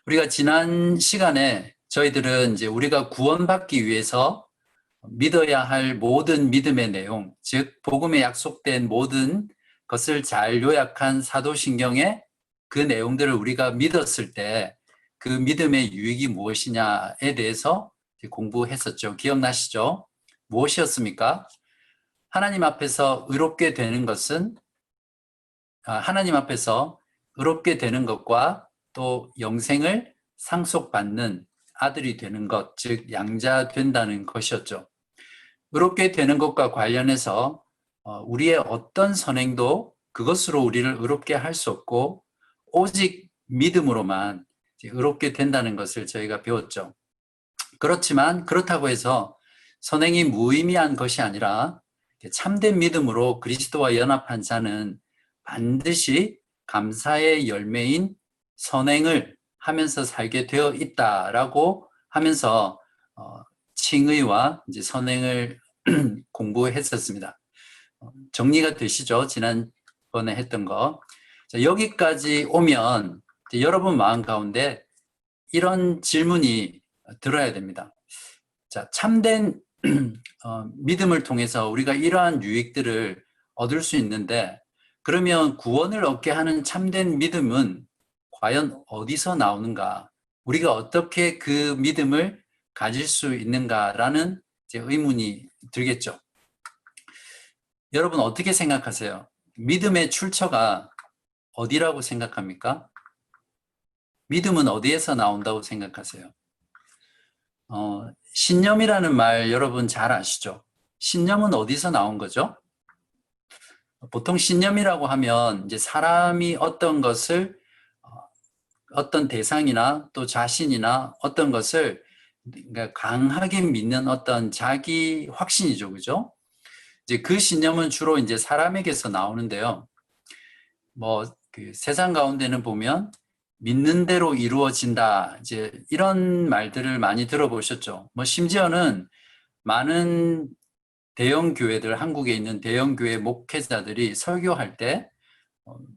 우리가 지난 시간에 저희들은 이제 우리가 구원받기 위해서 믿어야 할 모든 믿음의 내용, 즉 복음에 약속된 모든 것을 잘 요약한 사도신경의 그 내용들을 우리가 믿었을 때 그 믿음의 유익이 무엇이냐에 대해서 공부했었죠. 기억나시죠? 무엇이었습니까? 하나님 앞에서 의롭게 되는 것은 하나님 앞에서 의롭게 되는 것과 또 영생을 상속받는 아들이 되는 것, 즉 양자 된다는 것이었죠. 의롭게 되는 것과 관련해서 우리의 어떤 선행도 그것으로 우리를 의롭게 할 수 없고 오직 믿음으로만 의롭게 된다는 것을 저희가 배웠죠. 그렇지만 그렇다고 해서 선행이 무의미한 것이 아니라 참된 믿음으로 그리스도와 연합한 자는 반드시 감사의 열매인 선행을 하면서 살게 되어 있다라고 하면서 칭의와 이제 선행을 공부했었습니다. 정리가 되시죠? 지난번에 했던 거. 자, 여기까지 오면 여러분 마음 가운데 이런 질문이 들어야 됩니다. 자, 참된 믿음을 통해서 우리가 이러한 유익들을 얻을 수 있는데, 그러면 구원을 얻게 하는 참된 믿음은 과연 어디서 나오는가? 우리가 어떻게 그 믿음을 가질 수 있는가라는 이제 의문이 들겠죠. 여러분 어떻게 생각하세요? 믿음의 출처가 어디라고 생각합니까? 믿음은 어디에서 나온다고 생각하세요? 신념이라는 말 여러분 잘 아시죠? 신념은 어디서 나온 거죠? 보통 신념이라고 하면 이제 사람이 어떤 것을 어떤 대상이나 또 자신이나 어떤 것을 그러니까 강하게 믿는 어떤 자기 확신이죠, 그죠? 이제 그 신념은 주로 이제 사람에게서 나오는데요. 그 세상 가운데는 보면 믿는 대로 이루어진다, 이제 이런 말들을 많이 들어보셨죠. 심지어는 많은 대형 교회들, 한국에 있는 대형 교회 목회자들이 설교할 때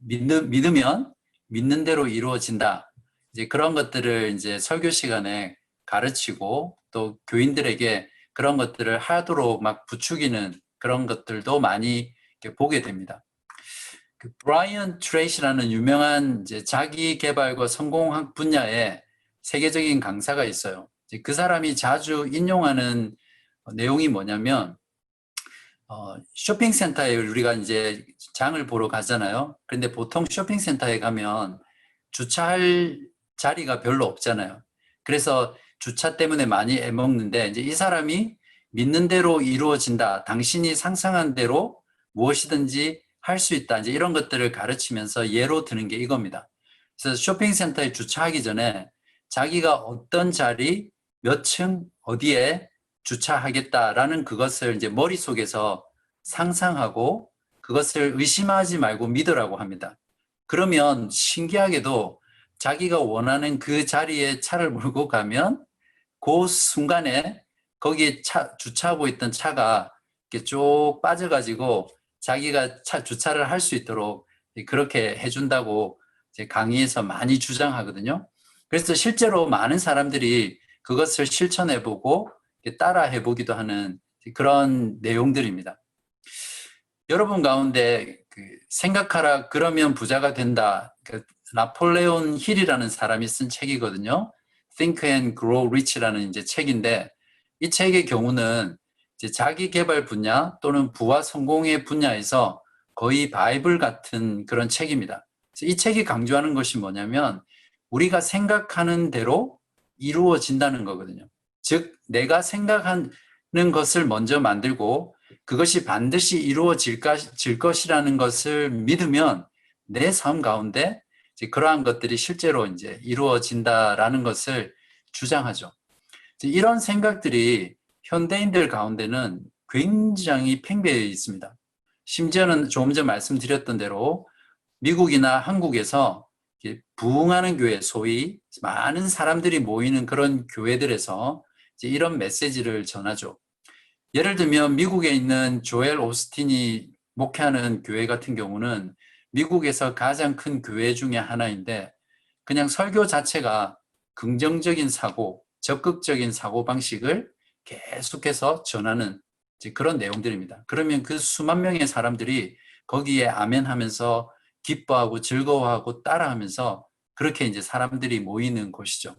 믿으면 믿는 대로 이루어진다. 이제 그런 것들을 이제 설교 시간에 가르치고 또 교인들에게 그런 것들을 하도록 막 부추기는 그런 것들도 많이 보게 됩니다. 그 브라이언 트레이시라는 유명한 이제 자기 개발과 성공학 분야의 세계적인 강사가 있어요. 이제 그 사람이 자주 인용하는 내용이 뭐냐면 쇼핑센터에 우리가 이제 장을 보러 가잖아요. 그런데 보통 쇼핑센터에 가면 주차할 자리가 별로 없잖아요. 그래서 주차 때문에 많이 애먹는데 이제 이 사람이 믿는 대로 이루어진다. 당신이 상상한 대로 무엇이든지 할 수 있다. 이제 이런 것들을 가르치면서 예로 드는 게 이겁니다. 그래서 쇼핑센터에 주차하기 전에 자기가 어떤 자리, 몇 층, 어디에 주차하겠다라는 그것을 이제 머릿속에서 상상하고 그것을 의심하지 말고 믿으라고 합니다. 그러면 신기하게도 자기가 원하는 그 자리에 차를 몰고 가면 그 순간에 거기에 주차하고 있던 차가 이렇게 쭉 빠져가지고 자기가 주차를 할 수 있도록 그렇게 해준다고 이제 강의에서 많이 주장하거든요. 그래서 실제로 많은 사람들이 그것을 실천해보고 따라해보기도 하는 그런 내용들입니다. 여러분 가운데 생각하라 그러면 부자가 된다. 나폴레온 힐이라는 사람이 쓴 책이거든요. Think and Grow Rich라는 이제 책인데 이 책의 경우는 이제 자기 개발 분야 또는 부와 성공의 분야에서 거의 바이블 같은 그런 책입니다. 그래서 이 책이 강조하는 것이 뭐냐면 우리가 생각하는 대로 이루어진다는 거거든요. 즉 내가 생각하는 것을 먼저 만들고 그것이 반드시 이루어질 것이라는 것을 믿으면 내 삶 가운데 그러한 것들이 실제로 이제 이루어진다라는 것을 주장하죠. 이런 생각들이 현대인들 가운데는 굉장히 팽배해 있습니다. 심지어는 조금 전 말씀드렸던 대로 미국이나 한국에서 부흥하는 교회, 소위 많은 사람들이 모이는 그런 교회들에서 이런 메시지를 전하죠. 예를 들면 미국에 있는 조엘 오스틴이 목회하는 교회 같은 경우는 미국에서 가장 큰 교회 중에 하나인데 그냥 설교 자체가 긍정적인 사고, 적극적인 사고 방식을 계속해서 전하는 그런 내용들입니다. 그러면 그 수만 명의 사람들이 거기에 아멘 하면서 기뻐하고 즐거워하고 따라하면서 그렇게 이제 사람들이 모이는 곳이죠.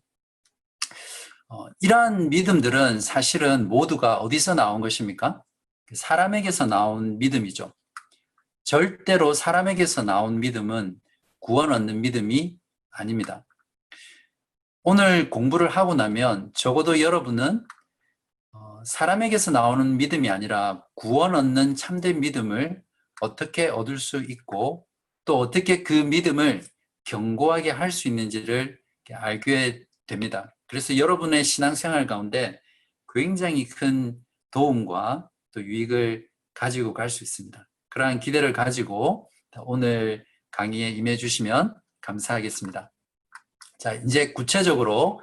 이러한 믿음들은 사실은 모두가 어디서 나온 것입니까? 사람에게서 나온 믿음이죠. 절대로 사람에게서 나온 믿음은 구원 얻는 믿음이 아닙니다. 오늘 공부를 하고 나면 적어도 여러분은 사람에게서 나오는 믿음이 아니라 구원 얻는 참된 믿음을 어떻게 얻을 수 있고 또 어떻게 그 믿음을 견고하게 할 수 있는지를 알게 됩니다. 그래서 여러분의 신앙생활 가운데 굉장히 큰 도움과 또 유익을 가지고 갈 수 있습니다. 그러한 기대를 가지고 오늘 강의에 임해 주시면 감사하겠습니다. 자, 이제 구체적으로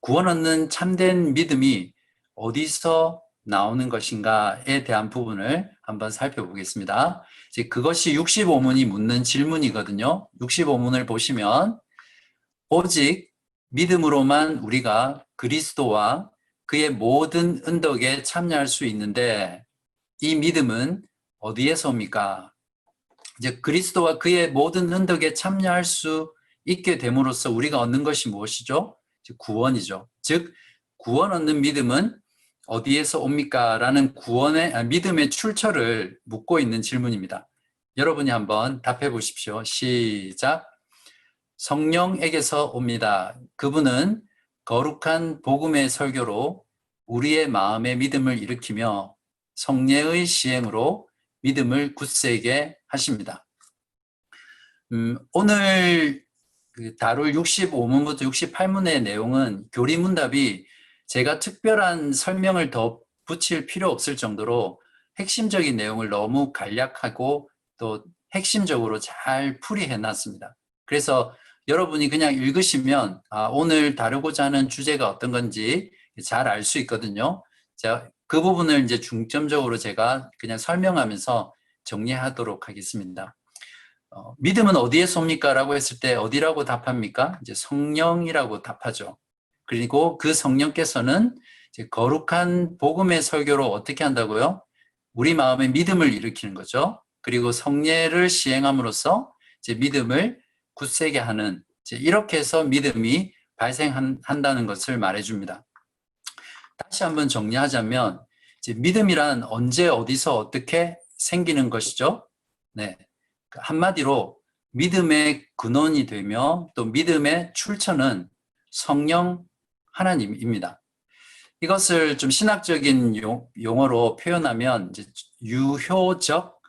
구원 얻는 참된 믿음이 어디서 나오는 것인가에 대한 부분을 한번 살펴보겠습니다. 이제 그것이 65문이 묻는 질문이거든요. 65문을 보시면 오직 믿음으로만 우리가 그리스도와 그의 모든 은덕에 참여할 수 있는데 이 믿음은 어디에서 옵니까? 이제 그리스도와 그의 모든 은덕에 참여할 수 있게 됨으로써 우리가 얻는 것이 무엇이죠? 구원이죠. 즉 구원 얻는 믿음은 어디에서 옵니까? 라는 믿음의 출처를 묻고 있는 질문입니다. 여러분이 한번 답해 보십시오. 시작. 성령에게서 옵니다. 그분은 거룩한 복음의 설교로 우리의 마음의 믿음을 일으키며 성례의 시행으로 믿음을 굳세게 하십니다. 오늘 다룰 65문부터 68문의 내용은 교리문답이 제가 특별한 설명을 더 붙일 필요 없을 정도로 핵심적인 내용을 너무 간략하고 또 핵심적으로 잘 풀이해 놨습니다. 그래서 여러분이 그냥 읽으시면 오늘 다루고자 하는 주제가 어떤 건지 잘 알 수 있거든요. 자, 그 부분을 이제 중점적으로 제가 그냥 설명하면서 정리하도록 하겠습니다. 믿음은 어디에서 옵니까? 라고 했을 때 어디라고 답합니까? 이제 성령이라고 답하죠. 그리고 그 성령께서는 이제 거룩한 복음의 설교로 어떻게 한다고요? 우리 마음에 믿음을 일으키는 거죠. 그리고 성례를 시행함으로써 이제 믿음을 굳세게 하는 이렇게 해서 믿음이 발생한다는 것을 말해줍니다. 다시 한번 정리하자면 이제 믿음이란 언제 어디서 어떻게 생기는 것이죠? 네, 한마디로 믿음의 근원이 되며 또 믿음의 출처는 성령 하나님입니다. 이것을 좀 신학적인 용어로 표현하면 이제 유효적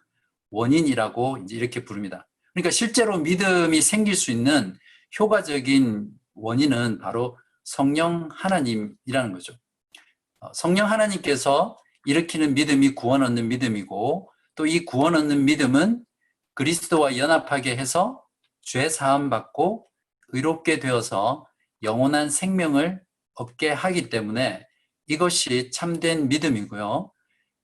원인이라고 이제 이렇게 부릅니다. 그러니까 실제로 믿음이 생길 수 있는 효과적인 원인은 바로 성령 하나님이라는 거죠. 성령 하나님께서 일으키는 믿음이 구원 얻는 믿음이고 또 이 구원 얻는 믿음은 그리스도와 연합하게 해서 죄 사함 받고 의롭게 되어서 영원한 생명을 얻게 하기 때문에 이것이 참된 믿음이고요.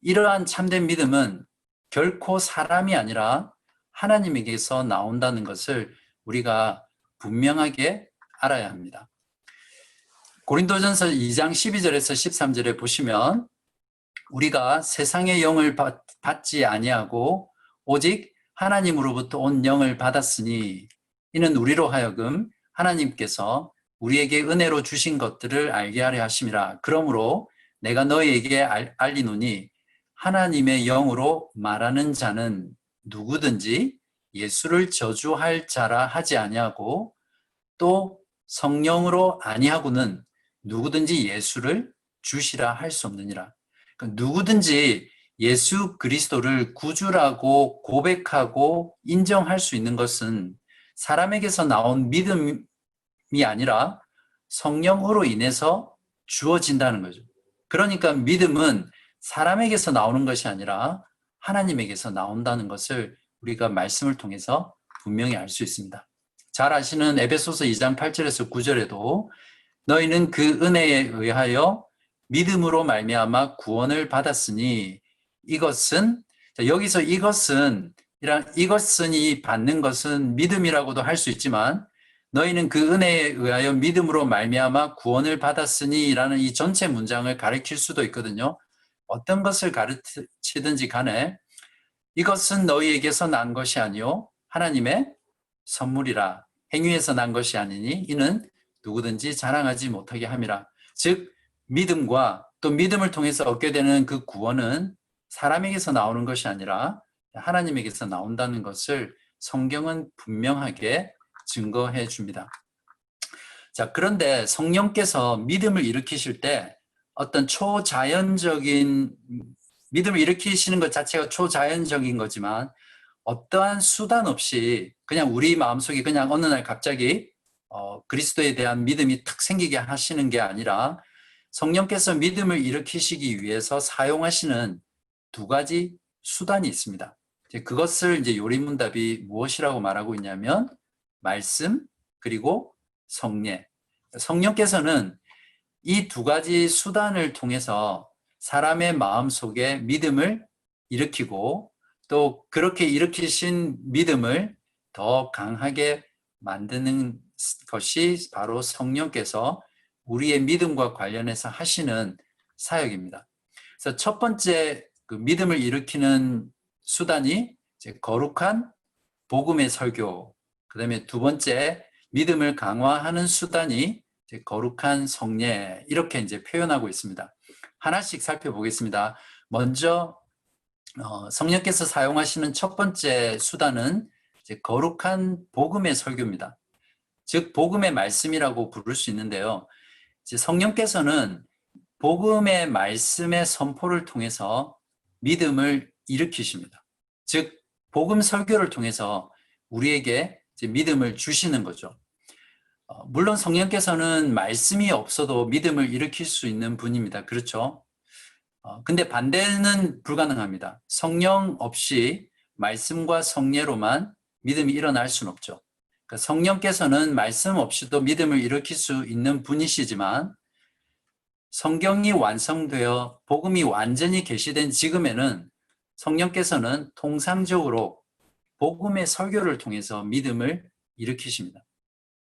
이러한 참된 믿음은 결코 사람이 아니라 하나님에게서 나온다는 것을 우리가 분명하게 알아야 합니다. 고린도전서 2장 12절에서 13절에 보시면 우리가 세상의 영을 받지 아니하고 오직 하나님으로부터 온 영을 받았으니 이는 우리로 하여금 하나님께서 우리에게 은혜로 주신 것들을 알게 하려 하심이라. 그러므로 내가 너희에게 알리노니 하나님의 영으로 말하는 자는 누구든지 예수를 저주할 자라 하지 아니하고 또 성령으로 아니하고는 누구든지 예수를 주시라 할 수 없느니라. 그러니까 누구든지 예수 그리스도를 구주라고 고백하고 인정할 수 있는 것은 사람에게서 나온 믿음이 아니라 성령으로 인해서 주어진다는 거죠. 그러니까 믿음은 사람에게서 나오는 것이 아니라 하나님에게서 나온다는 것을 우리가 말씀을 통해서 분명히 알 수 있습니다. 잘 아시는 에베소서 2장 8절에서 9절에도 너희는 그 은혜에 의하여 믿음으로 말미암아 구원을 받았으니 이것은 여기서 이것은이 받는 것은 믿음이라고도 할 수 있지만 너희는 그 은혜에 의하여 믿음으로 말미암아 구원을 받았으니 라는 이 전체 문장을 가르칠 수도 있거든요. 어떤 것을 가르치든지 간에 이것은 너희에게서 난 것이 아니요 하나님의 선물이라. 행위에서 난 것이 아니니 이는 누구든지 자랑하지 못하게 함이라. 즉 믿음과 또 믿음을 통해서 얻게 되는 그 구원은 사람에게서 나오는 것이 아니라 하나님에게서 나온다는 것을 성경은 분명하게 증거해 줍니다. 자, 그런데 성령께서 믿음을 일으키실 때 어떤 초자연적인 믿음을 일으키시는 것 자체가 초자연적인 거지만 어떠한 수단 없이 그냥 우리 마음속에 그냥 어느 날 갑자기 그리스도에 대한 믿음이 탁 생기게 하시는 게 아니라 성령께서 믿음을 일으키시기 위해서 사용하시는 두 가지 수단이 있습니다. 그것을 이제 요리문답이 무엇이라고 말하고 있냐면 말씀 그리고 성례. 성령께서는 이 두 가지 수단을 통해서 사람의 마음속에 믿음을 일으키고 또 그렇게 일으키신 믿음을 더 강하게 만드는 것이 바로 성령께서 우리의 믿음과 관련해서 하시는 사역입니다. 그래서 첫 번째 그 믿음을 일으키는 수단이 이제 거룩한 복음의 설교, 그다음에 두 번째 믿음을 강화하는 수단이 이제 거룩한 성례, 이렇게 이제 표현하고 있습니다. 하나씩 살펴보겠습니다. 먼저 성령께서 사용하시는 첫 번째 수단은 이제 거룩한 복음의 설교입니다. 즉 복음의 말씀이라고 부를 수 있는데요. 이제 성령께서는 복음의 말씀의 선포를 통해서 믿음을 일으키십니다. 즉 복음 설교를 통해서 우리에게 이제 믿음을 주시는 거죠. 물론 성령께서는 말씀이 없어도 믿음을 일으킬 수 있는 분입니다. 그렇죠? 근데 반대는 불가능합니다. 성령 없이 말씀과 성례로만 믿음이 일어날 수는 없죠. 그러니까 성령께서는 말씀 없이도 믿음을 일으킬 수 있는 분이시지만 성경이 완성되어 복음이 완전히 계시된 지금에는 성령께서는 통상적으로 복음의 설교를 통해서 믿음을 일으키십니다.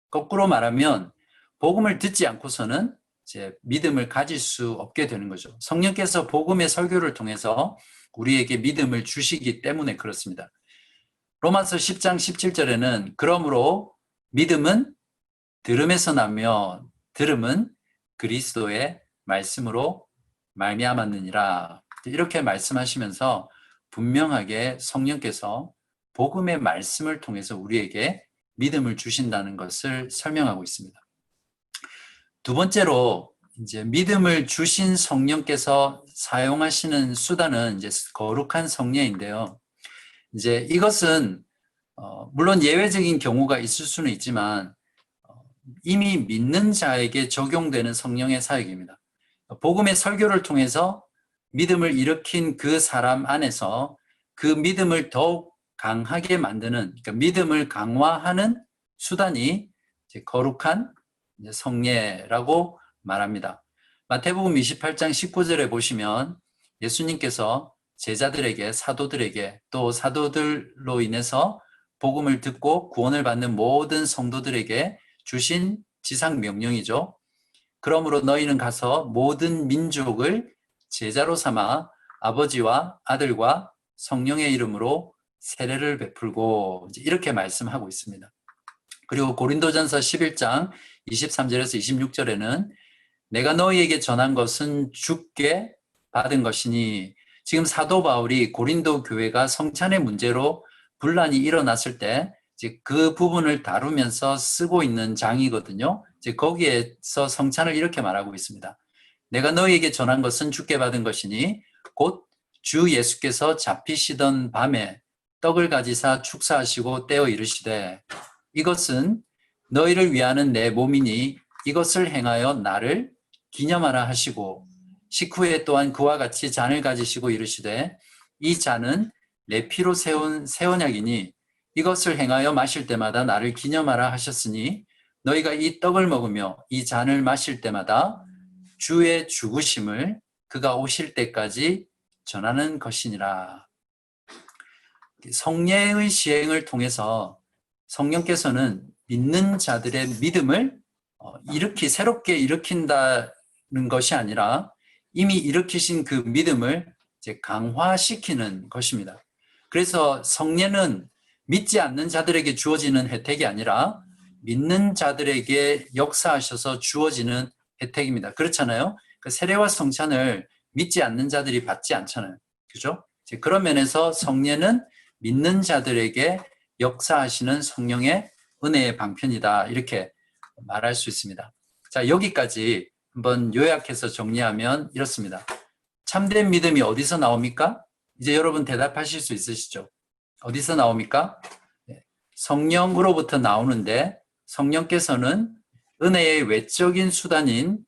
거꾸로 말하면 복음을 듣지 않고서는 이제 믿음을 가질 수 없게 되는 거죠. 성령께서 복음의 설교를 통해서 우리에게 믿음을 주시기 때문에 그렇습니다. 로마서 10장 17절에는 그러므로 믿음은 들음에서 나며 들음은 그리스도의 말씀으로 말미암았느니라. 이렇게 말씀하시면서 분명하게 성령께서 복음의 말씀을 통해서 우리에게 믿음을 주신다는 것을 설명하고 있습니다. 두 번째로 이제 믿음을 주신 성령께서 사용하시는 수단은 이제 거룩한 성례인데요. 이제 이것은 물론 예외적인 경우가 있을 수는 있지만 이미 믿는 자에게 적용되는 성령의 사역입니다. 복음의 설교를 통해서 믿음을 일으킨 그 사람 안에서 그 믿음을 더욱 강하게 만드는, 그러니까 믿음을 강화하는 수단이 이제 거룩한 성례라고 말합니다. 마태복음 28장 19절에 보시면 예수님께서 제자들에게, 사도들에게, 또 사도들로 인해서 복음을 듣고 구원을 받는 모든 성도들에게 주신 지상 명령이죠. 그러므로 너희는 가서 모든 민족을 제자로 삼아 아버지와 아들과 성령의 이름으로 세례를 베풀고, 이렇게 말씀하고 있습니다. 그리고 고린도전서 11장 23절에서 26절에는 내가 너희에게 전한 것은 주께 받은 것이니, 지금 사도 바울이 고린도 교회가 성찬의 문제로 분란이 일어났을 때 그 부분을 다루면서 쓰고 있는 장이거든요. 거기에서 성찬을 이렇게 말하고 있습니다. 내가 너희에게 전한 것은 주께 받은 것이니 곧 주 예수께서 잡히시던 밤에 떡을 가지사 축사하시고 떼어 이르시되 이것은 너희를 위하는 내 몸이니 이것을 행하여 나를 기념하라 하시고, 식후에 또한 그와 같이 잔을 가지시고 이르시되 이 잔은 내 피로 세운 새 언약이니 이것을 행하여 마실 때마다 나를 기념하라 하셨으니 너희가 이 떡을 먹으며 이 잔을 마실 때마다 주의 죽으심을 그가 오실 때까지 전하는 것이니라. 성례의 시행을 통해서 성령께서는 믿는 자들의 믿음을 새롭게 일으킨다는 것이 아니라 이미 일으키신 그 믿음을 이제 강화시키는 것입니다. 그래서 성례는 믿지 않는 자들에게 주어지는 혜택이 아니라 믿는 자들에게 역사하셔서 주어지는 혜택입니다. 그렇잖아요. 그 세례와 성찬을 믿지 않는 자들이 받지 않잖아요. 그죠? 그런 면에서 성례는 믿는 자들에게 역사하시는 성령의 은혜의 방편이다. 이렇게 말할 수 있습니다. 자, 여기까지 한번 요약해서 정리하면 이렇습니다. 참된 믿음이 어디서 나옵니까? 이제 여러분 대답하실 수 있으시죠? 어디서 나옵니까? 성령으로부터 나오는데 성령께서는 은혜의 외적인 수단인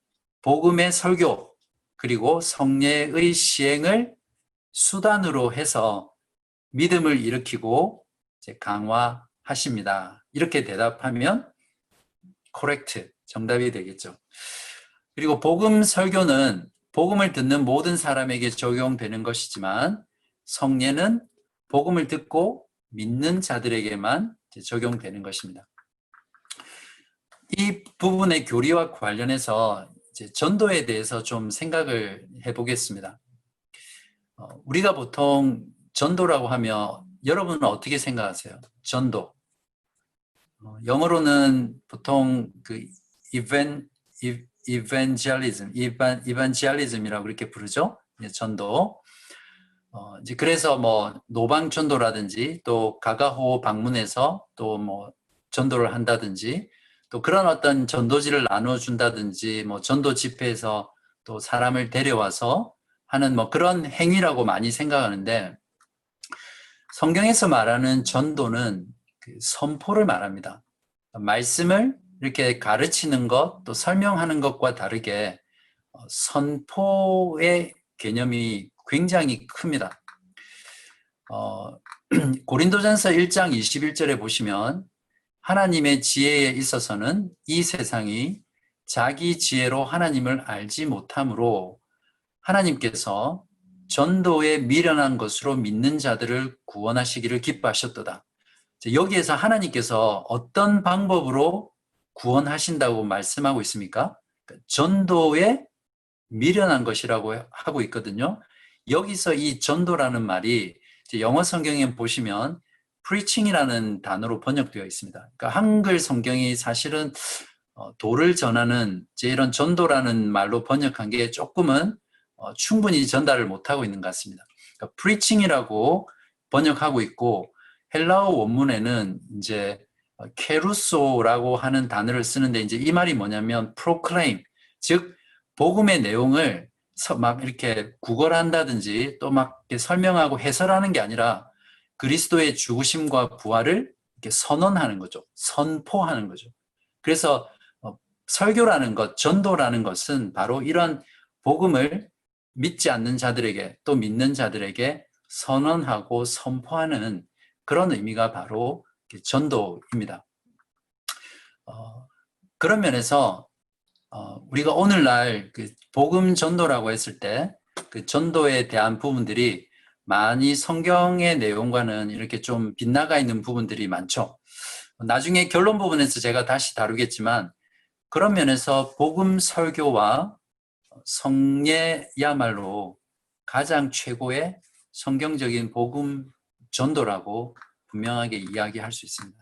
복음의 설교 그리고 성례의 시행을 수단으로 해서 믿음을 일으키고 이제 강화하십니다. 이렇게 대답하면 correct, 정답이 되겠죠. 그리고 복음 설교는 복음을 듣는 모든 사람에게 적용되는 것이지만 성례는 복음을 듣고 믿는 자들에게만 적용되는 것입니다. 이 부분의 교리와 관련해서 이제 전도에 대해서 좀 생각을 해보겠습니다. 우리가 보통 전도라고 하면 여러분은 어떻게 생각하세요? 전도. 영어로는 보통 그 evangelism이라고 이렇게 부르죠. 전도. 이제 그래서 뭐 노방 전도라든지 또 가가호 방문해서 또 뭐 전도를 한다든지 또 그런 어떤 전도지를 나눠준다든지 뭐 전도 집회에서 또 사람을 데려와서 하는 뭐 그런 행위라고 많이 생각하는데 성경에서 말하는 전도는 그 선포를 말합니다. 말씀을 이렇게 가르치는 것, 또 설명하는 것과 다르게 선포의 개념이 굉장히 큽니다. 고린도전서 1장 21절에 보시면 하나님의 지혜에 있어서는 이 세상이 자기 지혜로 하나님을 알지 못하므로 하나님께서 전도에 미련한 것으로 믿는 자들을 구원하시기를 기뻐하셨도다. 여기에서 하나님께서 어떤 방법으로 구원하신다고 말씀하고 있습니까? 전도에 미련한 것이라고 하고 있거든요. 여기서 이 전도라는 말이 영어 성경에 보시면 preaching이라는 단어로 번역되어 있습니다. 그러니까 한글 성경이 사실은 도를 전하는 이런 전도라는 말로 번역한 게 조금은 충분히 전달을 못하고 있는 것 같습니다. 그러니까 preaching이라고 번역하고 있고 헬라어 원문에는 이제 케루소라고 하는 단어를 쓰는데 이제 이 말이 뭐냐면 proclaim, 즉 복음의 내용을 막 이렇게 구걸한다든지 또 막 설명하고 해설하는 게 아니라 그리스도의 죽으심과 부활을 이렇게 선언하는 거죠. 선포하는 거죠. 그래서 설교라는 것, 전도라는 것은 바로 이런 복음을 믿지 않는 자들에게 또 믿는 자들에게 선언하고 선포하는 그런 의미가 바로 전도입니다. 그런 면에서 우리가 오늘날 그 복음 전도라고 했을 때 그 전도에 대한 부분들이 많이 성경의 내용과는 이렇게 좀 빗나가 있는 부분들이 많죠. 나중에 결론 부분에서 제가 다시 다루겠지만 그런 면에서 복음 설교와 성례야말로 가장 최고의 성경적인 복음 전도라고 분명하게 이야기할 수 있습니다.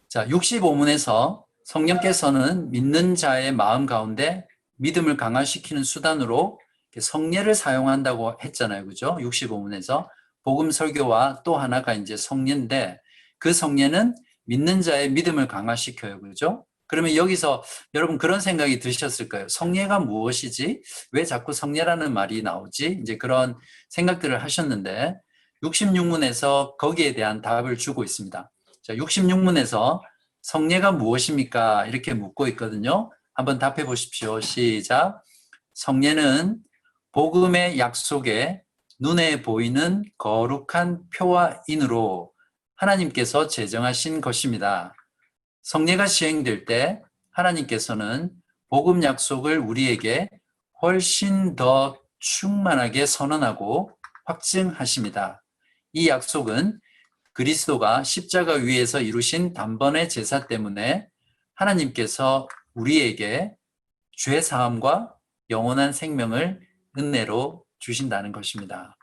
자, 65문에서 성령께서는 믿는 자의 마음 가운데 믿음을 강화시키는 수단으로 성례를 사용한다고 했잖아요. 그죠? 65문에서 복음 설교와 또 하나가 이제 성례인데 그 성례는 믿는 자의 믿음을 강화시켜요. 그죠? 그러면 여기서 여러분 그런 생각이 드셨을 거예요. 성례가 무엇이지? 왜 자꾸 성례라는 말이 나오지? 이제 그런 생각들을 하셨는데 66문에서 거기에 대한 답을 주고 있습니다. 자, 66문에서 성례가 무엇입니까? 이렇게 묻고 있거든요. 한번 답해 보십시오. 시작. 성례는 복음의 약속에 눈에 보이는 거룩한 표와 인으로 하나님께서 제정하신 것입니다. 성례가 시행될 때 하나님께서는 복음 약속을 우리에게 훨씬 더 충만하게 선언하고 확증하십니다. 이 약속은 그리스도가 십자가 위에서 이루신 단번의 제사 때문에 하나님께서 우리에게 죄 사함과 영원한 생명을 은혜로 주신다는 것입니다.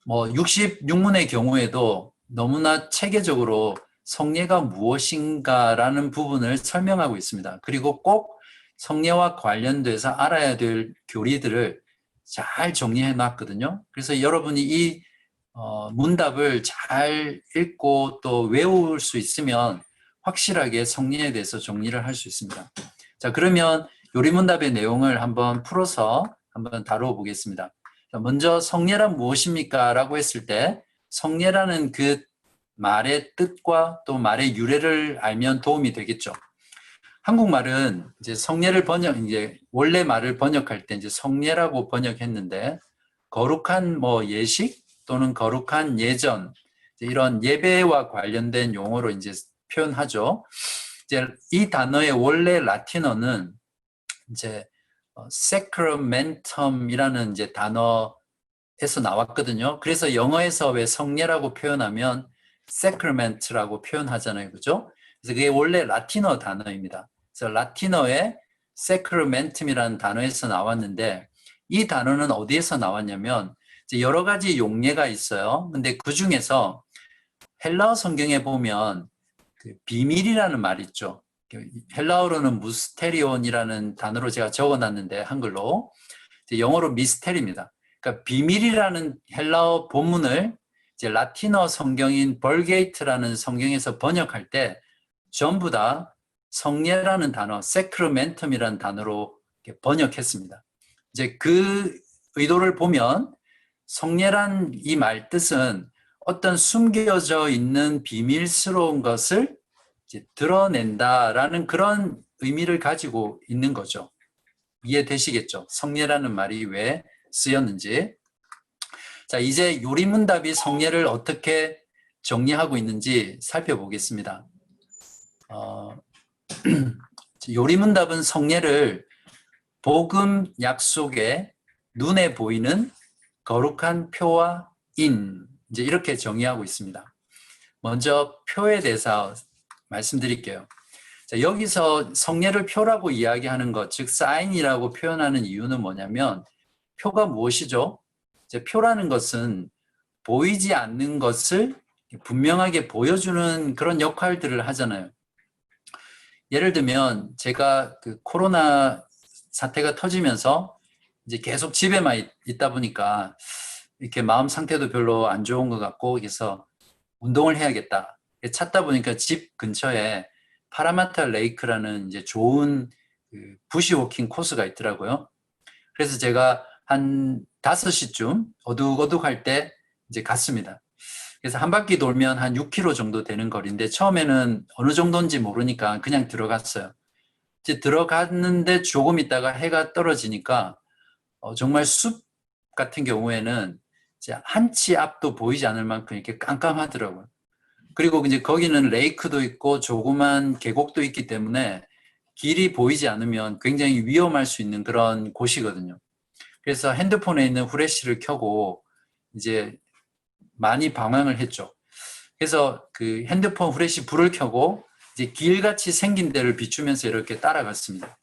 66문의 경우에도 너무나 체계적으로 성례가 무엇인가라는 부분을 설명하고 있습니다. 그리고 꼭 성례와 관련돼서 알아야 될 교리들을 잘 정리해 놨거든요. 그래서 여러분이 이 문답을 잘 읽고 또 외울 수 있으면 확실하게 성례에 대해서 정리를 할 수 있습니다. 자, 그러면 요리문답의 내용을 한번 풀어서 한번 다루어 보겠습니다. 먼저 성례란 무엇입니까? 라고 했을 때 성례라는 그 말의 뜻과 또 말의 유래를 알면 도움이 되겠죠. 한국말은 이제 성례를 이제 원래 말을 번역할 때 이제 성례라고 번역했는데 거룩한 예식 또는 거룩한 예전 이런 예배와 관련된 용어로 이제 표현하죠. 이제 이 단어의 원래 라틴어는 이제 sacramentum이라는 이제 단어에서 나왔거든요. 그래서 영어에서 왜 성례라고 표현하면 sacrament라고 표현하잖아요, 그죠? 그래서 그게 원래 라틴어 단어입니다. 그래서 라틴어의 sacramentum이라는 단어에서 나왔는데 이 단어는 어디에서 나왔냐면 이제 여러 가지 용례가 있어요. 근데 그 중에서 헬라어 성경에 보면 그 비밀이라는 말 있죠. 헬라어로는 무스테리온이라는 단어로 제가 적어놨는데 한글로 영어로 미스테리입니다. 그러니까 비밀이라는 헬라어 본문을 이제 라틴어 성경인 벌게이트라는 성경에서 번역할 때 전부 다 성례라는 단어, 세크르멘텀이라는 단어로 번역했습니다. 이제 그 의도를 보면 성례란 이 말 뜻은 어떤 숨겨져 있는 비밀스러운 것을 이제 드러낸다라는 그런 의미를 가지고 있는 거죠. 이해되시겠죠? 성례라는 말이 왜 쓰였는지. 자, 이제 요리문답이 성례를 어떻게 정리하고 있는지 살펴보겠습니다. 요리문답은 성례를 복음 약속에 눈에 보이는 거룩한 표와 인, 이제 이렇게 정의하고 있습니다. 먼저 표에 대해서 말씀드릴게요. 자, 여기서 성례를 표라고 이야기하는 것, 즉 사인이라고 표현하는 이유는 뭐냐면 표가 무엇이죠? 이제 표라는 것은 보이지 않는 것을 분명하게 보여주는 그런 역할들을 하잖아요. 예를 들면 제가 그 코로나 사태가 터지면서 이제 계속 집에만 있다 보니까 이렇게 마음 상태도 별로 안 좋은 것 같고 그래서 운동을 해야겠다. 찾다 보니까 집 근처에 파라마타 레이크라는 이제 좋은 그 부시워킹 코스가 있더라고요. 그래서 제가 한 5시쯤 어둑어둑할 때 이제 갔습니다. 그래서 한 바퀴 돌면 한 6km 정도 되는 거리인데 처음에는 어느 정도인지 모르니까 그냥 들어갔어요. 이제 들어갔는데 조금 있다가 해가 떨어지니까 정말 숲 같은 경우에는 이제 한 치 앞도 보이지 않을 만큼 이렇게 깜깜하더라고요. 그리고 이제 거기는 레이크도 있고 조그만 계곡도 있기 때문에 길이 보이지 않으면 굉장히 위험할 수 있는 그런 곳이거든요. 그래서 핸드폰에 있는 후레쉬를 켜고 이제 많이 방황을 했죠. 그래서 그 핸드폰 후레쉬 불을 켜고 이제 길같이 생긴 데를 비추면서 이렇게 따라갔습니다.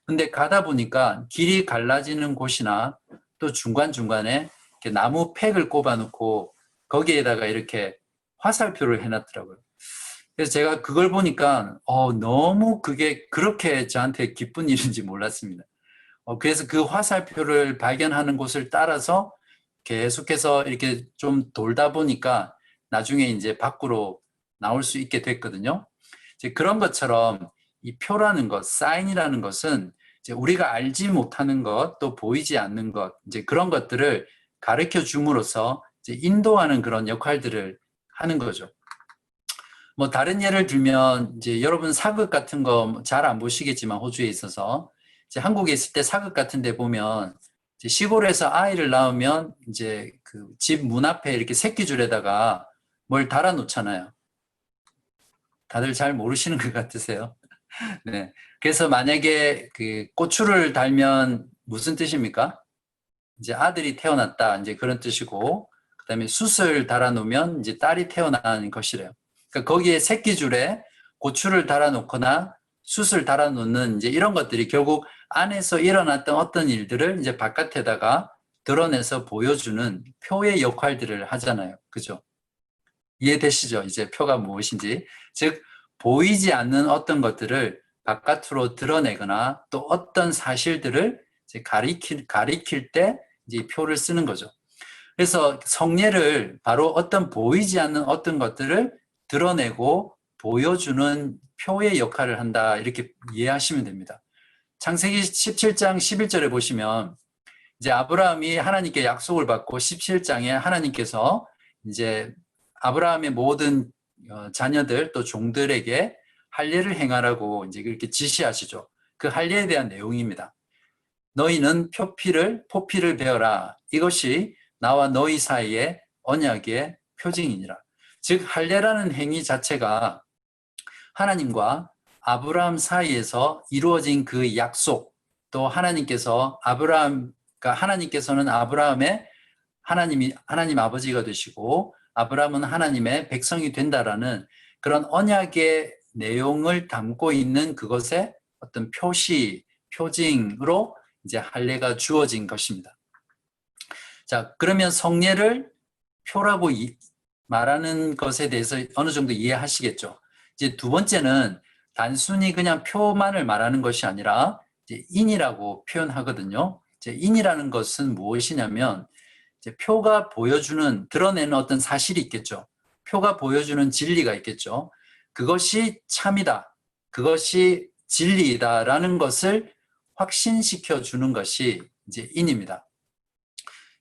근데 가다 보니까 길이 갈라지는 곳이나 또 중간중간에 이렇게 나무 팩을 꼽아놓고 거기에다가 이렇게 화살표를 해놨더라고요. 그래서 제가 그걸 보니까 너무 그게 그렇게 저한테 기쁜 일인지 몰랐습니다. 그래서 그 화살표를 발견하는 곳을 따라서 계속해서 이렇게 좀 돌다 보니까 나중에 이제 밖으로 나올 수 있게 됐거든요. 이제 그런 것처럼 이 표라는 것, 사인이라는 것은 이제 우리가 알지 못하는 것, 또 보이지 않는 것, 이제 그런 것들을 가르쳐 줌으로써 이제 인도하는 그런 역할들을 하는 거죠. 뭐 다른 예를 들면 이제 여러분 사극 같은 거 잘 안 보시겠지만 호주에 있어서 이제 한국에 있을 때 사극 같은 데 보면 이제 시골에서 아이를 낳으면 이제 그 집 문 앞에 이렇게 새끼줄에다가 뭘 달아 놓잖아요. 다들 잘 모르시는 것 같으세요? 네. 그래서 만약에 그 고추를 달면 무슨 뜻입니까? 이제 아들이 태어났다. 이제 그런 뜻이고, 그다음에 숯을 달아놓으면 이제 딸이 태어나는 것이래요. 그러니까 거기에 새끼줄에 고추를 달아놓거나 숯을 달아놓는 이제 이런 것들이 결국 안에서 일어났던 어떤 일들을 이제 바깥에다가 드러내서 보여주는 표의 역할들을 하잖아요. 그죠? 이해되시죠? 이제 표가 무엇인지. 즉, 보이지 않는 어떤 것들을 바깥으로 드러내거나 또 어떤 사실들을 이제 가리킬 때 이제 표를 쓰는 거죠. 그래서 성례를 바로 어떤 보이지 않는 어떤 것들을 드러내고 보여주는 표의 역할을 한다. 이렇게 이해하시면 됩니다. 창세기 17장 11절에 보시면 이제 아브라함이 하나님께 약속을 받고 17장에 하나님께서 이제 아브라함의 모든 자녀들 또 종들에게 할례를 행하라고 이제 그렇게 지시하시죠. 그 할례에 대한 내용입니다. 너희는 포피를 베어라. 이것이 나와 너희 사이의 언약의 표징이니라. 즉 할례라는 행위 자체가 하나님과 아브라함 사이에서 이루어진 그 약속, 또 하나님께서는 아브라함의 하나님 아버지가 되시고 아브라함은 하나님의 백성이 된다라는 그런 언약의 내용을 담고 있는 그것의 어떤 표징으로 이제 할례가 주어진 것입니다. 자, 그러면 성례를 표라고 말하는 것에 대해서 어느 정도 이해하시겠죠? 이제 두 번째는 단순히 그냥 표만을 말하는 것이 아니라 이제 인이라고 표현하거든요. 이제 인이라는 것은 무엇이냐면 이제 표가 드러내는 어떤 사실이 있겠죠. 표가 보여주는 진리가 있겠죠. 그것이 참이다. 그것이 진리이다라는 것을 확신시켜 주는 것이 이제 인입니다.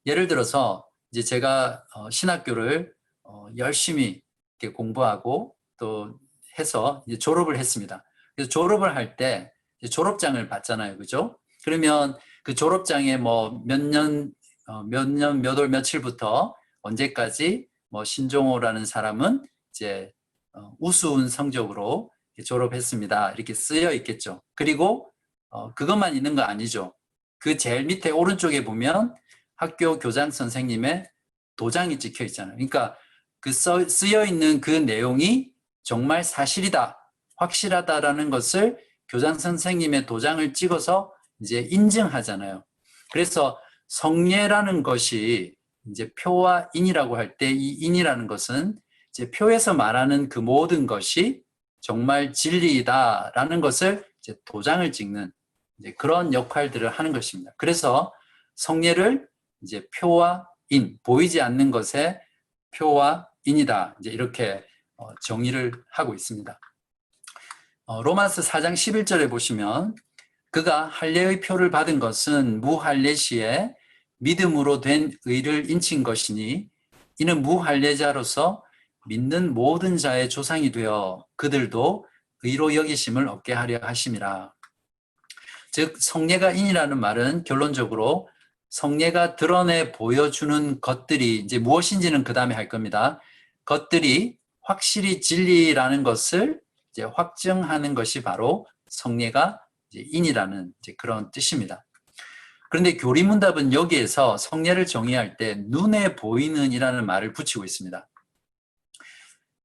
예를 들어서 이제 제가 신학교를 열심히 이렇게 공부하고 또 해서 이제 졸업을 했습니다. 그래서 졸업을 할 때 졸업장을 받잖아요, 그죠? 그러면 그 졸업장에 뭐 몇 월 며칠부터 언제까지 뭐 신종호라는 사람은 이제 우수한 성적으로 졸업했습니다. 이렇게 쓰여 있겠죠. 그리고 그것만 있는 거 아니죠. 그 제일 밑에 오른쪽에 보면 학교 교장 선생님의 도장이 찍혀 있잖아요. 그러니까 그 쓰여 있는 그 내용이 정말 사실이다, 확실하다라는 것을 교장 선생님의 도장을 찍어서 이제 인증하잖아요. 그래서 성례라는 것이 이제 표와 인이라고 할 때 이 인이라는 것은 이제 표에서 말하는 그 모든 것이 정말 진리이다라는 것을 이제 도장을 찍는 이제 그런 역할들을 하는 것입니다. 그래서 성례를 이제 표와 인, 보이지 않는 것의 표와 인이다. 이제 이렇게 정의를 하고 있습니다. 로마서 4장 11절에 보시면 그가 할례의 표를 받은 것은 무할례 시에 믿음으로 된 의를 인친 것이니 이는 무할례자로서 믿는 모든 자의 조상이 되어 그들도 의로 여기심을 얻게 하려 하심이라. 즉 성례가 인이라는 말은 결론적으로 성례가 드러내 보여주는 것들이 이제 무엇인지는 그 다음에 할 겁니다. 것들이 확실히 진리라는 것을 이제 확증하는 것이 바로 성례가 이제 인이라는 이제 그런 뜻입니다. 그런데 교리문답은 여기에서 성례를 정의할 때 눈에 보이는 이라는 말을 붙이고 있습니다.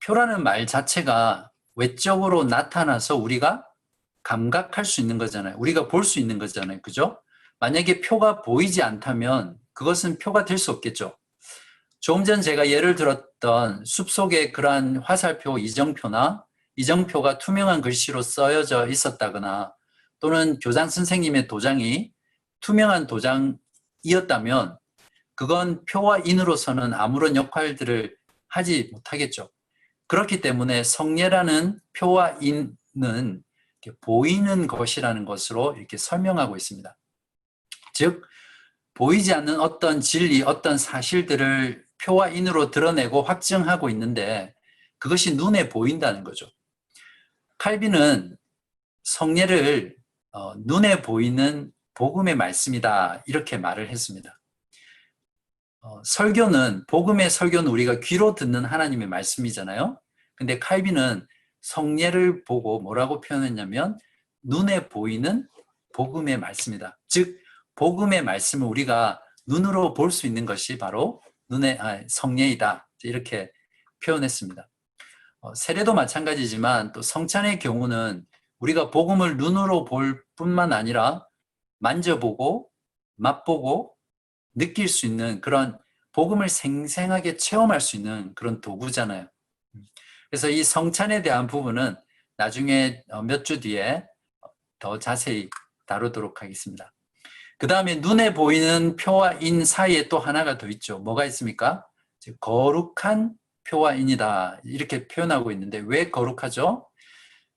표라는 말 자체가 외적으로 나타나서 우리가 감각할 수 있는 거잖아요. 우리가 볼 수 있는 거잖아요. 그죠? 만약에 표가 보이지 않다면 그것은 표가 될 수 없겠죠. 조금 전 제가 예를 들었던 숲속에 그러한 화살표, 이정표가 투명한 글씨로 써여져 있었다거나 또는 교장 선생님의 도장이 투명한 도장이었다면 그건 표와 인으로서는 아무런 역할들을 하지 못하겠죠. 그렇기 때문에 성례라는 표와 인은 이렇게 보이는 것이라는 것으로 이렇게 설명하고 있습니다. 즉 보이지 않는 어떤 진리, 어떤 사실들을 표와 인으로 드러내고 확증하고 있는데 그것이 눈에 보인다는 거죠. 칼빈은 성례를 눈에 보이는 복음의 말씀이다 이렇게 말을 했습니다. 복음의 설교는 우리가 귀로 듣는 하나님의 말씀이잖아요. 근데 칼빈은 성례를 보고 뭐라고 표현했냐면 눈에 보이는 복음의 말씀이다. 즉 복음의 말씀을 우리가 눈으로 볼 수 있는 것이 바로 성례이다. 이렇게 표현했습니다. 세례도 마찬가지지만 또 성찬의 경우는 우리가 복음을 눈으로 볼 뿐만 아니라 만져보고 맛보고 느낄 수 있는 그런 복음을 생생하게 체험할 수 있는 그런 도구잖아요. 그래서 이 성찬에 대한 부분은 나중에 몇 주 뒤에 더 자세히 다루도록 하겠습니다. 그 다음에 눈에 보이는 표와 인 사이에 또 하나가 더 있죠. 뭐가 있습니까? 거룩한 표와 인이다. 이렇게 표현하고 있는데 왜 거룩하죠?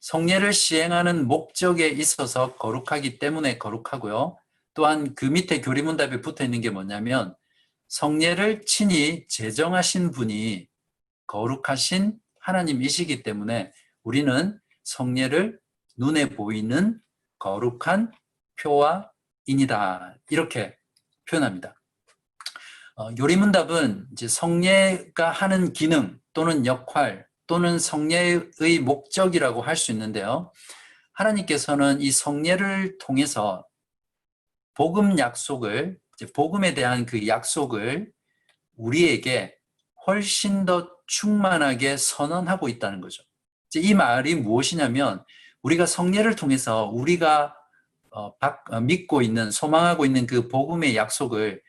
성례를 시행하는 목적에 있어서 거룩하기 때문에 거룩하고요. 또한 그 밑에 교리문답에 붙어 있는 게 뭐냐면 성례를 친히 제정하신 분이 거룩하신 하나님이시기 때문에 우리는 성례를 눈에 보이는 거룩한 표와 인이다. 이렇게 표현합니다. 요리문답은 이제 성례가 하는 기능 또는 역할 또는 성례의 목적이라고 할 수 있는데요. 하나님께서는 이 성례를 통해서 복음 약속을, 복음에 대한 그 약속을 우리에게 훨씬 더 충만하게 선언하고 있다는 거죠. 이 말이 무엇이냐면 우리가 성례를 통해서 우리가 믿고 있는, 소망하고 있는 그 복음의 약속을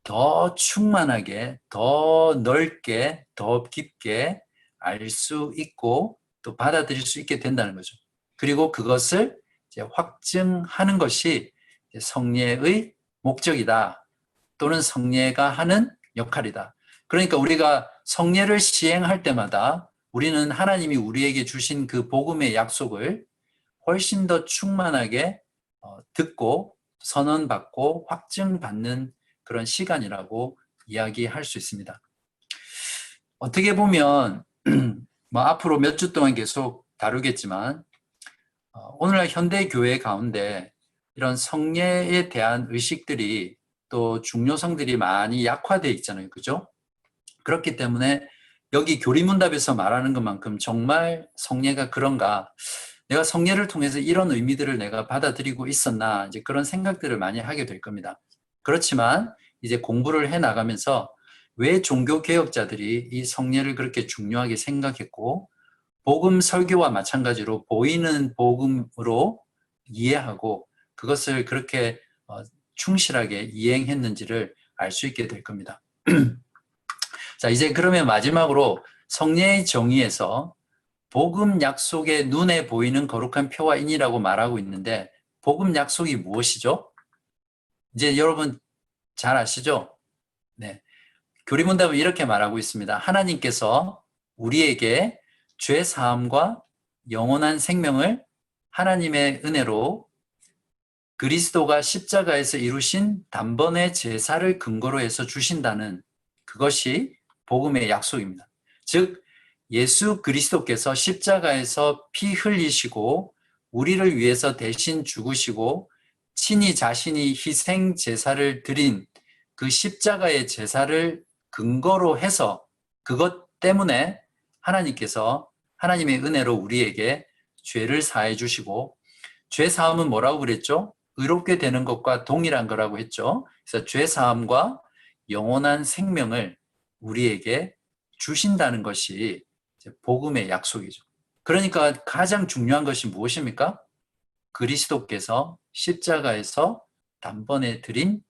더 충만하게, 더 넓게, 더 깊게 알 수 있고 또 받아들일 수 있게 된다는 거죠. 그리고 그것을 이제 확증하는 것이 성례의 목적이다. 또는 성례가 하는 역할이다. 그러니까 우리가 성례를 시행할 때마다 우리는 하나님이 우리에게 주신 그 복음의 약속을 훨씬 더 충만하게 듣고 선언받고 확증받는 그런 시간이라고 이야기할 수 있습니다. 어떻게 보면 뭐 앞으로 몇 주 동안 계속 다루겠지만 오늘날 현대 교회 가운데 이런 성례에 대한 의식들이 또 중요성들이 많이 약화되어 있잖아요. 그죠? 그렇기 때문에 여기 교리문답에서 말하는 것만큼 정말 성례가 그런가? 내가 성례를 통해서 이런 의미들을 내가 받아들이고 있었나? 이제 그런 생각들을 많이 하게 될 겁니다. 그렇지만 이제 공부를 해 나가면서 왜 종교 개혁자들이 이 성례를 그렇게 중요하게 생각했고 복음 설교와 마찬가지로 보이는 복음으로 이해하고 그것을 그렇게 충실하게 이행했는지를 알 수 있게 될 겁니다. 자, 이제 그러면 마지막으로 성례의 정의에서 복음 약속의 눈에 보이는 거룩한 표와 인이라고 말하고 있는데 복음 약속이 무엇이죠? 이제 여러분 잘 아시죠? 네. 교리문답은 이렇게 말하고 있습니다. 하나님께서 우리에게 죄 사함과 영원한 생명을 하나님의 은혜로 그리스도가 십자가에서 이루신 단번의 제사를 근거로 해서 주신다는 그것이 복음의 약속입니다. 즉 예수 그리스도께서 십자가에서 피 흘리시고 우리를 위해서 대신 죽으시고 친히 자신이 희생 제사를 드린 그 십자가의 제사를 근거로 해서 그것 때문에 하나님께서 하나님의 은혜로 우리에게 죄를 사해 주시고 죄 사함은 뭐라고 그랬죠? 의롭게 되는 것과 동일한 거라고 했죠. 그래서 죄 사함과 영원한 생명을 우리에게 주신다는 것이 복음의 약속이죠. 그러니까 가장 중요한 것이 무엇입니까? 그리스도께서 십자가에서 단번에 드린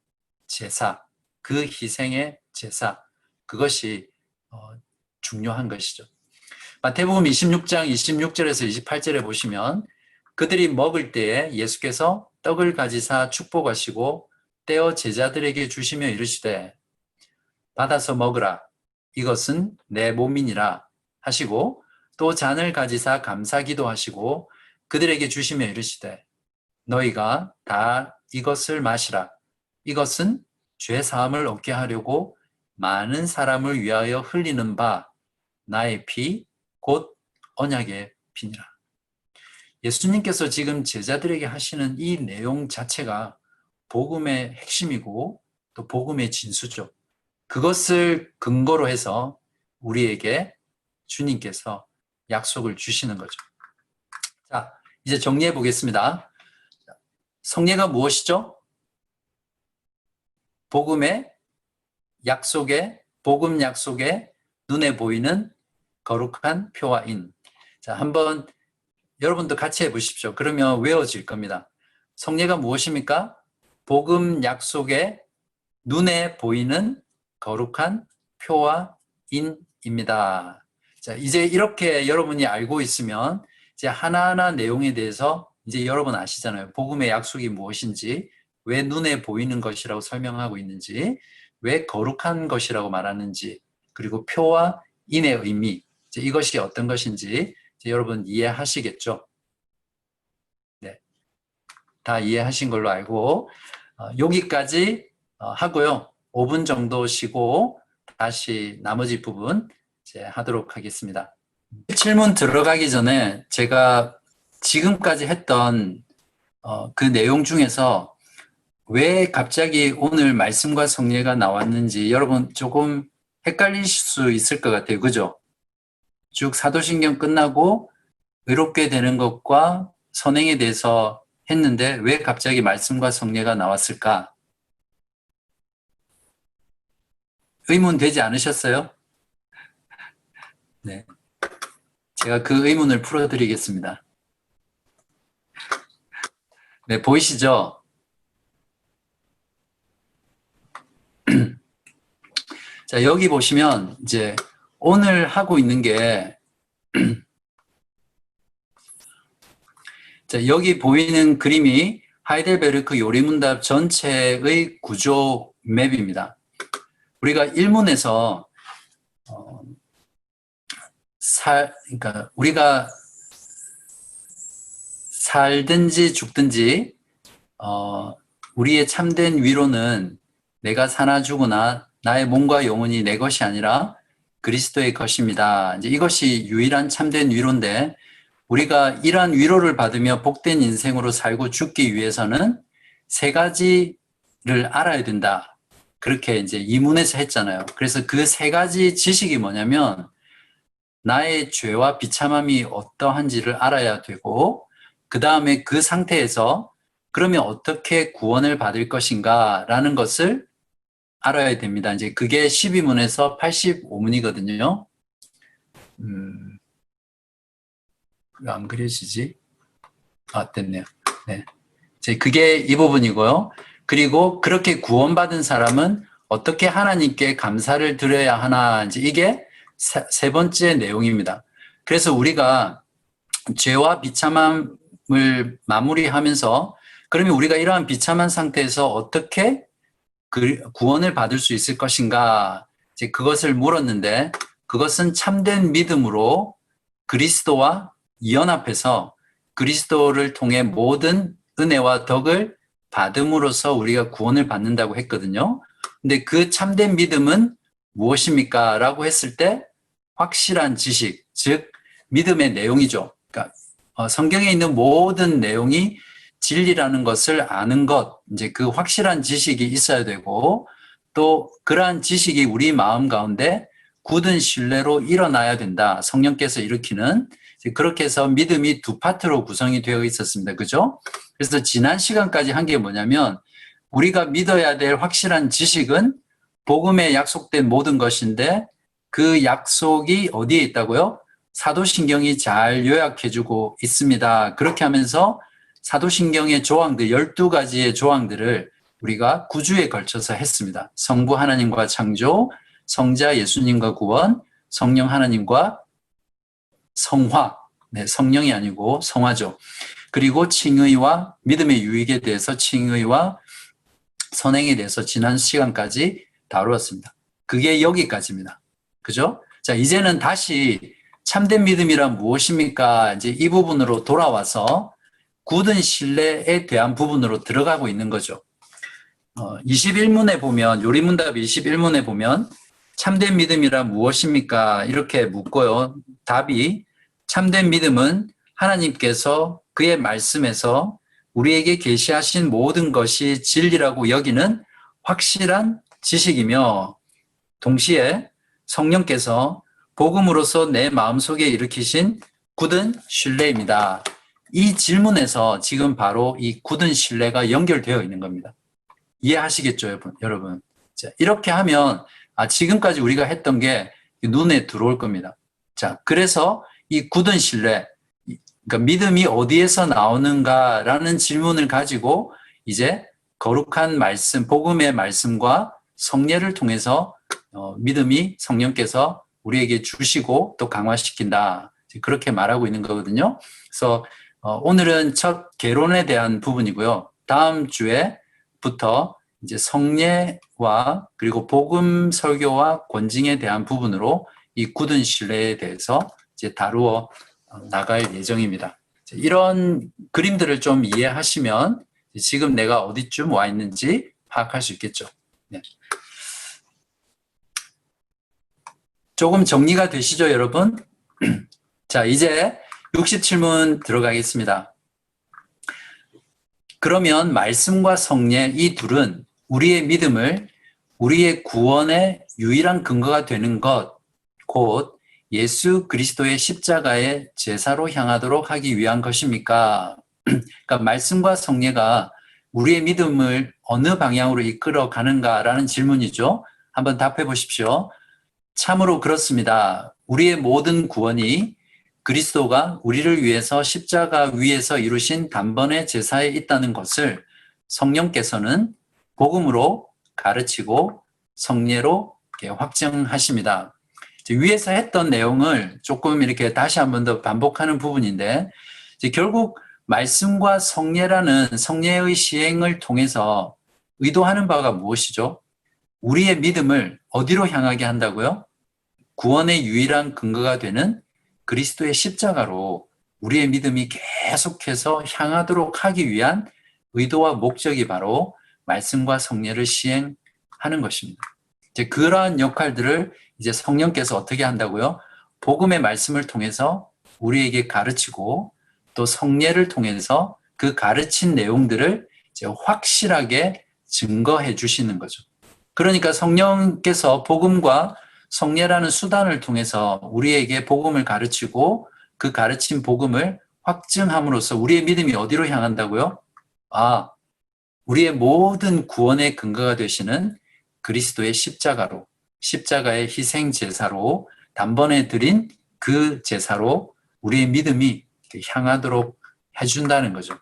제사, 그 희생의 제사, 그것이 중요한 것이죠. 마태복음 26장 26절에서 28절에 보시면 그들이 먹을 때에 예수께서 떡을 가지사 축복하시고 떼어 제자들에게 주시며 이르시되 받아서 먹으라 이것은 내 몸이니라 하시고 또 잔을 가지사 감사기도 하시고 그들에게 주시며 이르시되 너희가 다 이것을 마시라 이것은 죄 사함을 얻게 하려고 많은 사람을 위하여 흘리는 바 나의 피 곧 언약의 피니라. 예수님께서 지금 제자들에게 하시는 이 내용 자체가 복음의 핵심이고 또 복음의 진수죠. 그것을 근거로 해서 우리에게 주님께서 약속을 주시는 거죠. 자, 이제 정리해 보겠습니다. 성례가 무엇이죠? 복음의 약속의 복음 약속에 눈에 보이는 거룩한 표와 인. 자, 한번 여러분도 같이 해보십시오. 그러면 외워질 겁니다. 성례가 무엇입니까? 복음 약속에 눈에 보이는 거룩한 표와 인입니다. 자, 이제 이렇게 여러분이 알고 있으면 이제 하나하나 내용에 대해서 이제 여러분 아시잖아요. 복음의 약속이 무엇인지, 왜 눈에 보이는 것이라고 설명하고 있는지, 왜 거룩한 것이라고 말하는지, 그리고 표와 인의 의미, 이제 이것이 어떤 것인지 이제 여러분 이해하시겠죠? 네, 다 이해하신 걸로 알고 여기까지 하고요. 5분 정도 쉬고 다시 나머지 부분 이제 하도록 하겠습니다. 질문 들어가기 전에 제가 지금까지 했던 그 내용 중에서 왜 갑자기 오늘 말씀과 성례가 나왔는지 여러분 조금 헷갈릴 수 있을 것 같아요. 그죠? 쭉 사도신경 끝나고 의롭게 되는 것과 선행에 대해서 했는데 왜 갑자기 말씀과 성례가 나왔을까? 의문 되지 않으셨어요? 네. 제가 그 의문을 풀어드리겠습니다. 네, 보이시죠? 자, 여기 보시면 이제 오늘 하고 있는 게 자, 여기 보이는 그림이 하이델베르크 요리문답 전체의 구조 맵입니다. 우리가 일문에서 그러니까 우리가 살든지 죽든지 우리의 참된 위로는 내가 사나 죽으나 나의 몸과 영혼이 내 것이 아니라 그리스도의 것입니다. 이제 이것이 유일한 참된 위로인데 우리가 이러한 위로를 받으며 복된 인생으로 살고 죽기 위해서는 세 가지를 알아야 된다. 그렇게 이제 이문에서 했잖아요. 그래서 그 세 가지 지식이 뭐냐면 나의 죄와 비참함이 어떠한지를 알아야 되고 그 다음에 그 상태에서 그러면 어떻게 구원을 받을 것인가 라는 것을 알아야 됩니다. 이제 그게 12문에서 85문이거든요. 왜 안 그려지지? 아, 됐네요. 네. 이제 그게 이 부분이고요. 그리고 그렇게 구원받은 사람은 어떻게 하나님께 감사를 드려야 하나, 이제 이게 세 번째 내용입니다. 그래서 우리가 죄와 비참함을 마무리하면서 그러면 우리가 이러한 비참한 상태에서 어떻게 구원을 받을 수 있을 것인가, 이제 그것을 물었는데 그것은 참된 믿음으로 그리스도와 연합해서 그리스도를 통해 모든 은혜와 덕을 받음으로써 우리가 구원을 받는다고 했거든요. 근데 그 참된 믿음은 무엇입니까? 라고 했을 때 확실한 지식, 즉 믿음의 내용이죠. 그러니까 성경에 있는 모든 내용이 진리라는 것을 아는 것, 이제 그 확실한 지식이 있어야 되고 또 그러한 지식이 우리 마음 가운데 굳은 신뢰로 일어나야 된다. 성령께서 일으키는. 그렇게 해서 믿음이 두 파트로 구성이 되어 있었습니다. 그죠? 그래서 지난 시간까지 한 게 뭐냐면 우리가 믿어야 될 확실한 지식은 복음에 약속된 모든 것인데 그 약속이 어디에 있다고요? 사도신경이 잘 요약해주고 있습니다. 그렇게 하면서 사도신경의 조항들, 12가지의 조항들을 우리가 9주에 걸쳐서 했습니다. 성부 하나님과 창조, 성자 예수님과 구원, 성령 하나님과 성화, 네, 성령이 아니고 성화죠. 그리고 칭의와 믿음의 유익에 대해서 칭의와 선행에 대해서 지난 시간까지 다루었습니다. 그게 여기까지입니다. 그죠? 자, 이제는 다시 참된 믿음이란 무엇입니까? 이제 이 부분으로 돌아와서 굳은 신뢰에 대한 부분으로 들어가고 있는 거죠. 21문에 보면, 요리문답 21문에 보면 참된 믿음이란 무엇입니까? 이렇게 묻고요. 답이 참된 믿음은 하나님께서 그의 말씀에서 우리에게 계시하신 모든 것이 진리라고 여기는 확실한 지식이며 동시에 성령께서 복음으로서 내 마음속에 일으키신 굳은 신뢰입니다. 이 질문에서 지금 바로 이 굳은 신뢰가 연결되어 있는 겁니다. 이해하시겠죠, 여러분? 자, 이렇게 하면 지금까지 우리가 했던 게 눈에 들어올 겁니다. 자, 그래서 이 굳은 신뢰, 그러니까 믿음이 어디에서 나오는가라는 질문을 가지고 이제 거룩한 말씀, 복음의 말씀과 성례를 통해서 믿음이 성령께서 우리에게 주시고 또 강화시킨다. 그렇게 말하고 있는 거거든요. 그래서 오늘은 첫 개론에 대한 부분이고요. 다음 주에부터 이제 성례와 그리고 복음 설교와 권징에 대한 부분으로 이 굳은 신뢰에 대해서 이제 다루어 나갈 예정입니다. 이런 그림들을 좀 이해하시면 지금 내가 어디쯤 와 있는지 파악할 수 있겠죠. 네. 조금 정리가 되시죠, 여러분? 자, 이제 60질문 들어가겠습니다. 그러면 말씀과 성례 이 둘은 우리의 믿음을 우리의 구원의 유일한 근거가 되는 것, 곧 예수 그리스도의 십자가의 제사로 향하도록 하기 위한 것입니까? 그러니까 말씀과 성례가 우리의 믿음을 어느 방향으로 이끌어 가는가라는 질문이죠. 한번 답해 보십시오. 참으로 그렇습니다. 우리의 모든 구원이 그리스도가 우리를 위해서 십자가 위에서 이루신 단번의 제사에 있다는 것을 성령께서는 복음으로 가르치고 성례로 확증하십니다. 위에서 했던 내용을 조금 이렇게 다시 한 번 더 반복하는 부분인데, 결국 말씀과 성례라는 성례의 시행을 통해서 의도하는 바가 무엇이죠? 우리의 믿음을 어디로 향하게 한다고요? 구원의 유일한 근거가 되는 그리스도의 십자가로 우리의 믿음이 계속해서 향하도록 하기 위한 의도와 목적이 바로 말씀과 성례를 시행하는 것입니다. 이제 그러한 역할들을 이제 성령께서 어떻게 한다고요? 복음의 말씀을 통해서 우리에게 가르치고 또 성례를 통해서 그 가르친 내용들을 이제 확실하게 증거해 주시는 거죠. 그러니까 성령께서 복음과 성례라는 수단을 통해서 우리에게 복음을 가르치고 그 가르친 복음을 확증함으로써 우리의 믿음이 어디로 향한다고요? 우리의 모든 구원의 근거가 되시는 그리스도의 십자가로, 십자가의 희생 제사로 단번에 드린 그 제사로 우리의 믿음이 향하도록 해준다는 거죠.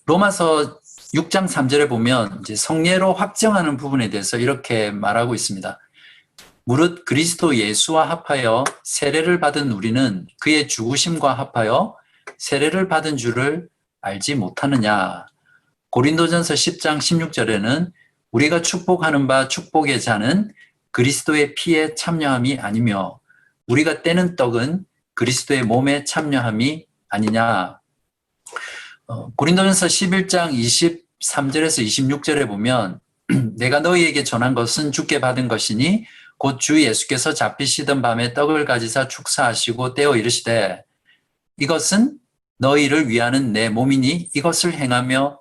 로마서 6장 3절에 보면 이제 성례로 확정하는 부분에 대해서 이렇게 말하고 있습니다. 무릇 그리스도 예수와 합하여 세례를 받은 우리는 그의 죽으심과 합하여 세례를 받은 줄을 알지 못하느냐. 고린도전서 10장 16절에는 우리가 축복하는 바 축복의 자는 그리스도의 피에 참여함이 아니며 우리가 떼는 떡은 그리스도의 몸에 참여함이 아니냐. 고린도전서 11장 23절에서 26절에 보면 내가 너희에게 전한 것은 주께 받은 것이니 곧 주 예수께서 잡히시던 밤에 떡을 가지사 축사하시고 떼어 이르시되 이것은 너희를 위하는 내 몸이니 이것을 행하여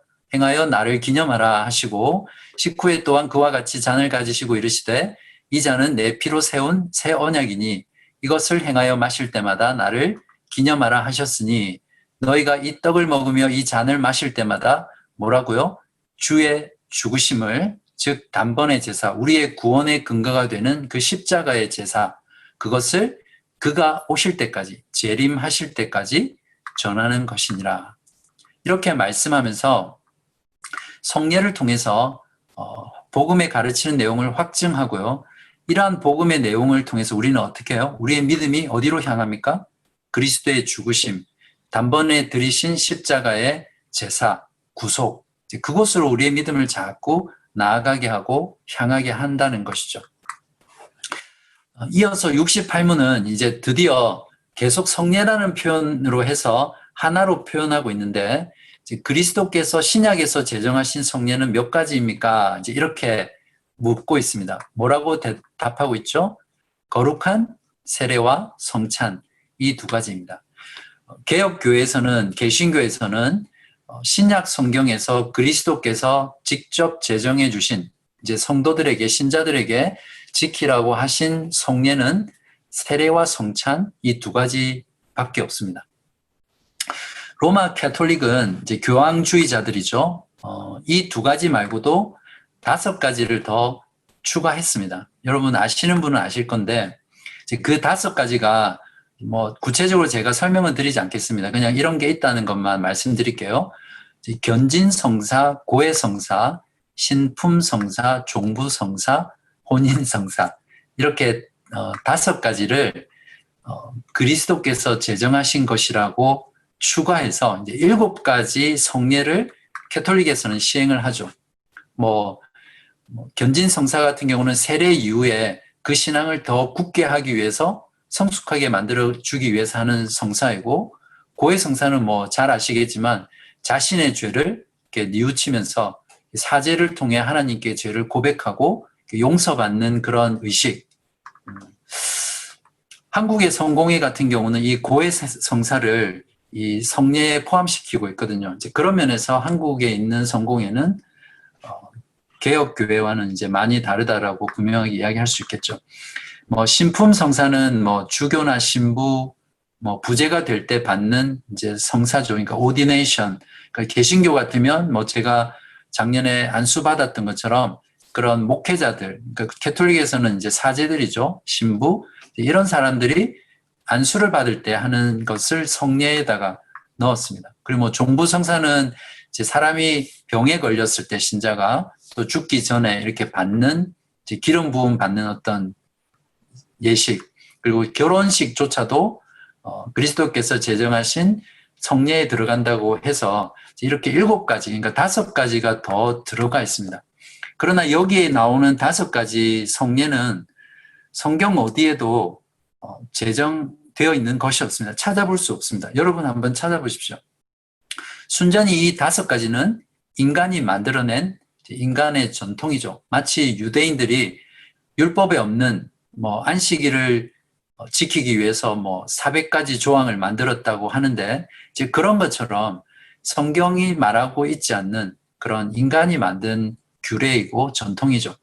나를 기념하라 하시고 식후에 또한 그와 같이 잔을 가지시고 이르시되 이 잔은 내 피로 세운 새 언약이니 이것을 행하여 마실 때마다 나를 기념하라 하셨으니 너희가 이 떡을 먹으며 이 잔을 마실 때마다 뭐라고요? 주의 죽으심을, 즉 단번의 제사, 우리의 구원의 근거가 되는 그 십자가의 제사, 그것을 그가 오실 때까지, 재림하실 때까지 전하는 것이니라. 이렇게 말씀하면서 성례를 통해서 복음에 가르치는 내용을 확증하고요. 이러한 복음의 내용을 통해서 우리는 어떻게 해요? 우리의 믿음이 어디로 향합니까? 그리스도의 죽으심, 단번에 들이신 십자가의 제사, 구속, 그곳으로 우리의 믿음을 자꾸 나아가게 하고 향하게 한다는 것이죠. 이어서 68문은 이제 드디어 계속 성례라는 표현으로 해서 하나로 표현하고 있는데 이제 그리스도께서 신약에서 제정하신 성례는 몇 가지입니까? 이제 이렇게 묻고 있습니다. 뭐라고 답하고 있죠? 거룩한 세례와 성찬, 이 두 가지입니다. 개혁교회에서는, 개신교에서는 신약 성경에서 그리스도께서 직접 제정해 주신 이제 성도들에게, 신자들에게 지키라고 하신 성례는 세례와 성찬 이 두 가지밖에 없습니다. 로마 캐톨릭은 이제 교황주의자들이죠. 이 두 가지 말고도 5가지를 더 추가했습니다. 여러분 아시는 분은 아실 건데 이제 그 5가지가 뭐 구체적으로 제가 설명은 드리지 않겠습니다. 그냥 이런 게 있다는 것만 말씀드릴게요. 견진성사, 고해성사, 신품성사, 종부성사, 혼인성사 이렇게 5가지를 그리스도께서 제정하신 것이라고 추가해서 이제 7가지 성례를 캐톨릭에서는 시행을 하죠. 견진성사 같은 경우는 세례 이후에 그 신앙을 더 굳게 하기 위해서 성숙하게 만들어주기 위해서 하는 성사이고, 고해성사는 잘 아시겠지만 자신의 죄를 이렇게 뉘우치면서 사죄를 통해 하나님께 죄를 고백하고 용서받는 그런 의식. 한국의 성공회 같은 경우는 이 고해성사를 이 성례에 포함시키고 있거든요. 이제 그런 면에서 한국에 있는 성공회는 개혁교회와는 이제 많이 다르다라고 분명하게 이야기할 수 있겠죠. 신품성사는 주교나 신부, 부제가 될 때 받는 이제 성사죠. 그러니까 오디네이션. 그러니까 개신교 같으면 제가 작년에 안수 받았던 것처럼 그런 목회자들, 그러니까 캐톨릭에서는 이제 사제들이죠. 신부. 이런 사람들이 안수를 받을 때 하는 것을 성례에다가 넣었습니다. 그리고 종부성사는 이제 사람이 병에 걸렸을 때 신자가 또 죽기 전에 이렇게 받는 이제 기름 부음 받는 어떤 예식, 그리고 결혼식조차도 그리스도께서 제정하신 성례에 들어간다고 해서 이렇게 7가지, 그러니까 5가지가 더 들어가 있습니다. 그러나 여기에 나오는 5가지 성례는 성경 어디에도 제정되어 있는 것이 없습니다. 찾아볼 수 없습니다. 여러분 한번 찾아보십시오. 순전히 이 5가지는 인간이 만들어낸 인간의 전통이죠. 마치 유대인들이 율법에 없는 안식일을 지키기 위해서 400가지 조항을 만들었다고 하는데, 이제 그런 것처럼 성경이 말하고 있지 않는 그런 인간이 만든 규례이고 전통이죠.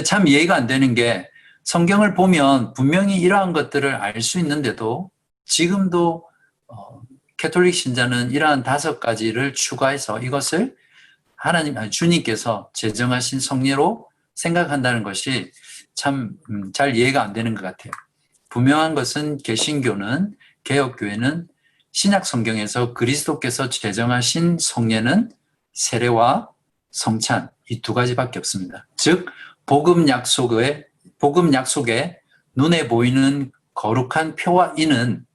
참 이해가 안 되는 게, 성경을 보면 분명히 이러한 것들을 알 수 있는데도 지금도 캐톨릭 신자는 이러한 5가지를 추가해서 이것을 주님께서 제정하신 성례로 생각한다는 것이 참 잘 이해가 안 되는 것 같아요. 분명한 것은 개신교는, 개혁교회는 신약 성경에서 그리스도께서 제정하신 성례는 세례와 성찬 이 2가지밖에 없습니다. 즉 복음 약속에 눈에 보이는 거룩한 표와 인은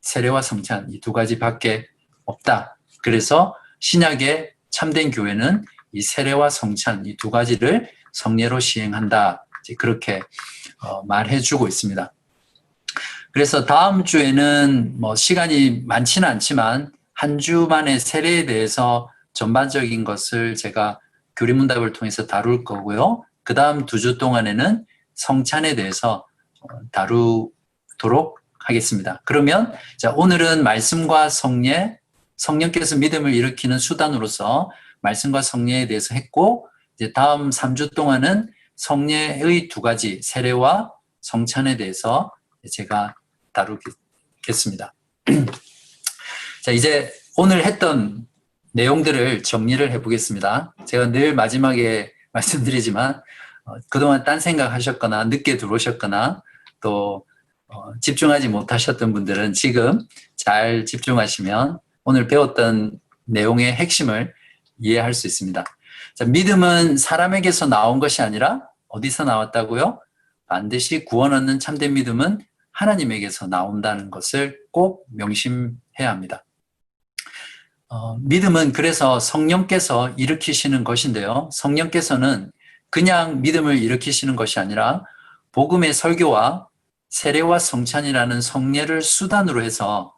세례와 성찬 이 2가지밖에 없다. 그래서 신약의 참된 교회는 이 세례와 성찬 이 2가지를 성례로 시행한다. 그렇게 말해주고 있습니다. 그래서 다음 주에는 시간이 많지는 않지만 한 주만의 세례에 대해서 전반적인 것을 제가 교리문답을 통해서 다룰 거고요. 그 다음 2주 동안에는 성찬에 대해서 다루도록 하겠습니다. 그러면 오늘은 말씀과 성례, 성령께서 믿음을 일으키는 수단으로서 말씀과 성례에 대해서 했고, 이제 다음 3주 동안은 성례의 2가지, 세례와 성찬에 대해서 제가 다루겠습니다. 자, 이제 오늘 했던 내용들을 정리를 해보겠습니다. 제가 늘 마지막에 말씀드리지만 그동안 딴 생각하셨거나 늦게 들어오셨거나 또 집중하지 못하셨던 분들은 지금 잘 집중하시면 오늘 배웠던 내용의 핵심을 이해할 수 있습니다. 자, 믿음은 사람에게서 나온 것이 아니라 어디서 나왔다고요? 반드시 구원 얻는 참된 믿음은 하나님에게서 나온다는 것을 꼭 명심해야 합니다. 믿음은 그래서 성령께서 일으키시는 것인데요. 성령께서는 그냥 믿음을 일으키시는 것이 아니라 복음의 설교와 세례와 성찬이라는 성례를 수단으로 해서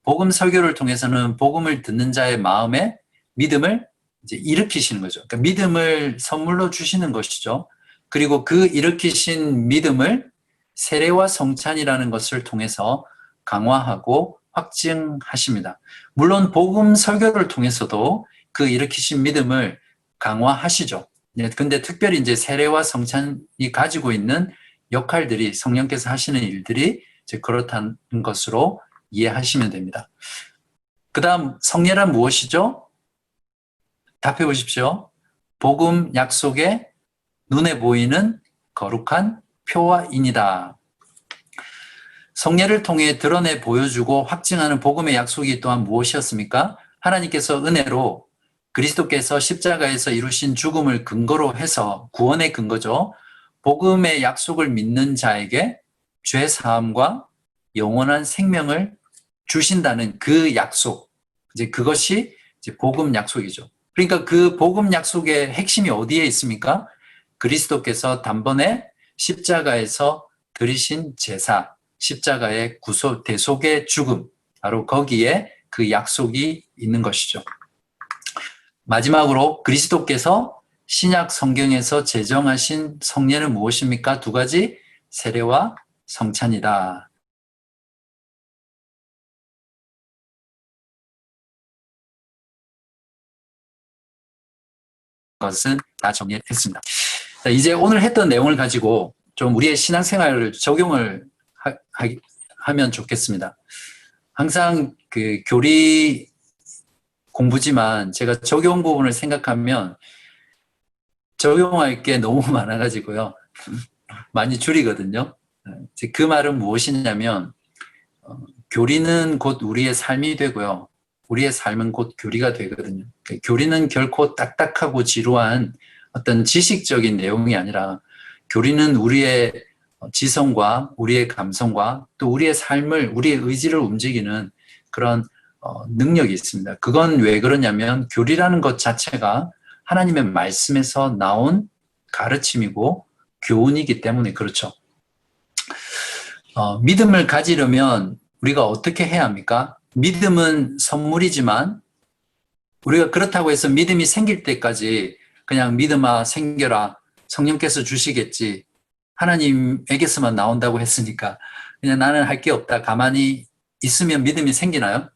복음 설교를 통해서는 복음을 듣는 자의 마음에 믿음을 이제 일으키시는 거죠. 그러니까 믿음을 선물로 주시는 것이죠. 그리고 그 일으키신 믿음을 세례와 성찬이라는 것을 통해서 강화하고 확증하십니다. 물론 복음 설교를 통해서도 그 일으키신 믿음을 강화하시죠. 근데 특별히 이제 세례와 성찬이 가지고 있는 역할들이, 성령께서 하시는 일들이 이제 그렇다는 것으로 이해하시면 됩니다. 그 다음 성례란 무엇이죠? 답해 보십시오. 복음 약속에 눈에 보이는 거룩한 표와인이다. 성례를 통해 드러내 보여주고 확증하는 복음의 약속이 또한 무엇이었습니까? 하나님께서 은혜로 그리스도께서 십자가에서 이루신 죽음을 근거로 해서 구원의 근거죠. 복음의 약속을 믿는 자에게 죄 사함과 영원한 생명을 주신다는 그 약속. 이제 그것이 이제 복음 약속이죠. 그러니까 그 복음 약속의 핵심이 어디에 있습니까? 그리스도께서 단번에 십자가에서 드리신 제사, 십자가의 대속의 죽음, 바로 거기에 그 약속이 있는 것이죠. 마지막으로 그리스도께서 신약 성경에서 제정하신 성례는 무엇입니까? 두 가지, 세례와 성찬이다. 것은 다 정리했습니다. 자, 이제 오늘 했던 내용을 가지고 좀 우리의 신앙생활을 적용을 하면 좋겠습니다. 항상 그 교리 공부지만 제가 적용 부분을 생각하면 적용할 게 너무 많아가지고요. 많이 줄이거든요. 그 말은 무엇이냐면 교리는 곧 우리의 삶이 되고요. 우리의 삶은 곧 교리가 되거든요. 교리는 결코 딱딱하고 지루한 어떤 지식적인 내용이 아니라 교리는 우리의 지성과 우리의 감성과 또 우리의 삶을, 우리의 의지를 움직이는 그런 능력이 있습니다. 그건 왜 그러냐면 교리라는 것 자체가 하나님의 말씀에서 나온 가르침이고 교훈이기 때문에 그렇죠. 믿음을 가지려면 우리가 어떻게 해야 합니까? 믿음은 선물이지만 우리가 그렇다고 해서 믿음이 생길 때까지 그냥 믿음아 생겨라, 성령께서 주시겠지, 하나님에게서만 나온다고 했으니까 그냥 나는 할 게 없다, 가만히 있으면 믿음이 생기나요?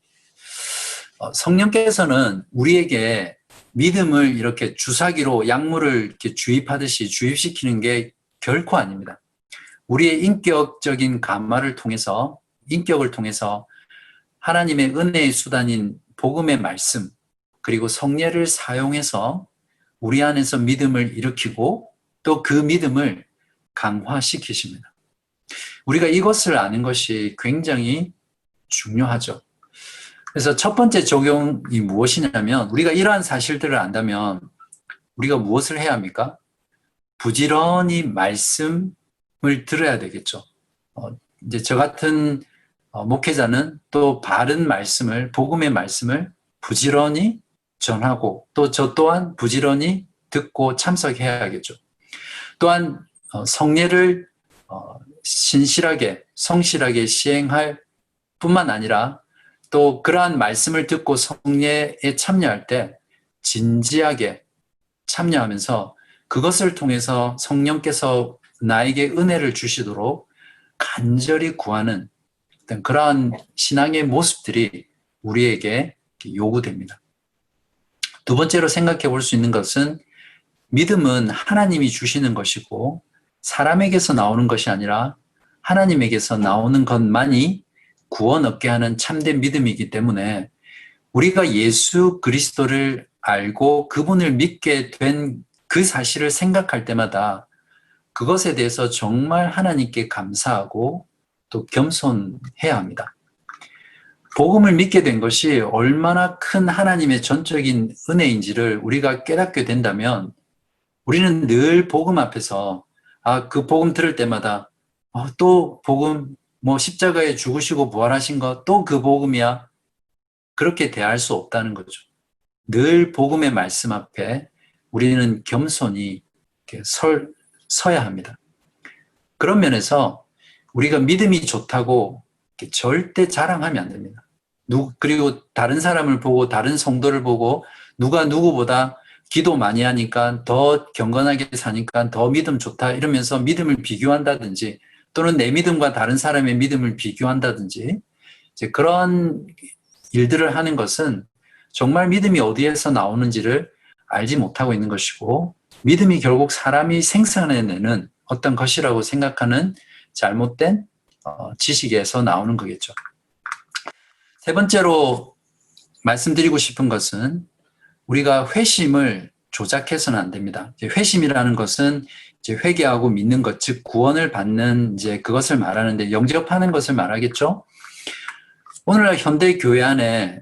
성령께서는 우리에게 믿음을 이렇게 주사기로 약물을 이렇게 주입하듯이 주입시키는 게 결코 아닙니다. 우리의 인격적인 감화를 통해서, 인격을 통해서 하나님의 은혜의 수단인 복음의 말씀, 그리고 성례를 사용해서 우리 안에서 믿음을 일으키고 또 그 믿음을 강화시키십니다. 우리가 이것을 아는 것이 굉장히 중요하죠. 그래서 첫 번째 적용이 무엇이냐면 우리가 이러한 사실들을 안다면 우리가 무엇을 해야 합니까? 부지런히 말씀을 들어야 되겠죠. 이제 저 같은 목회자는 또 바른 말씀을, 복음의 말씀을 부지런히 전하고 또 저 또한 부지런히 듣고 참석해야겠죠. 또한 성례를 신실하게, 성실하게 시행할 뿐만 아니라 또 그러한 말씀을 듣고 성례에 참여할 때 진지하게 참여하면서 그것을 통해서 성령께서 나에게 은혜를 주시도록 간절히 구하는 어떤 그러한 신앙의 모습들이 우리에게 요구됩니다. 두 번째로 생각해 볼 수 있는 것은 믿음은 하나님이 주시는 것이고 사람에게서 나오는 것이 아니라 하나님에게서 나오는 것만이 구원 얻게 하는 참된 믿음이기 때문에 우리가 예수 그리스도를 알고 그분을 믿게 된 그 사실을 생각할 때마다 그것에 대해서 정말 하나님께 감사하고 또 겸손해야 합니다. 복음을 믿게 된 것이 얼마나 큰 하나님의 전적인 은혜인지를 우리가 깨닫게 된다면 우리는 늘 복음 앞에서 그 복음 들을 때마다 또 복음, 십자가에 죽으시고 부활하신 거 또 그 복음이야, 그렇게 대할 수 없다는 거죠. 늘 복음의 말씀 앞에 우리는 겸손히 이렇게 서야 합니다. 그런 면에서 우리가 믿음이 좋다고 절대 자랑하면 안 됩니다. 그리고 다른 사람을 보고 다른 성도를 보고 누가 누구보다 기도 많이 하니까 더 경건하게 사니까 더 믿음 좋다 이러면서 믿음을 비교한다든지 또는 내 믿음과 다른 사람의 믿음을 비교한다든지 이제 그런 일들을 하는 것은 정말 믿음이 어디에서 나오는지를 알지 못하고 있는 것이고 믿음이 결국 사람이 생산해내는 어떤 것이라고 생각하는 잘못된 지식에서 나오는 거겠죠. 세 번째로 말씀드리고 싶은 것은 우리가 회심을 조작해서는 안 됩니다. 이제 회심이라는 것은 이제 회개하고 믿는 것, 즉 구원을 받는 이제 그것을 말하는데 영접하는 것을 말하겠죠. 오늘날 현대 교회 안에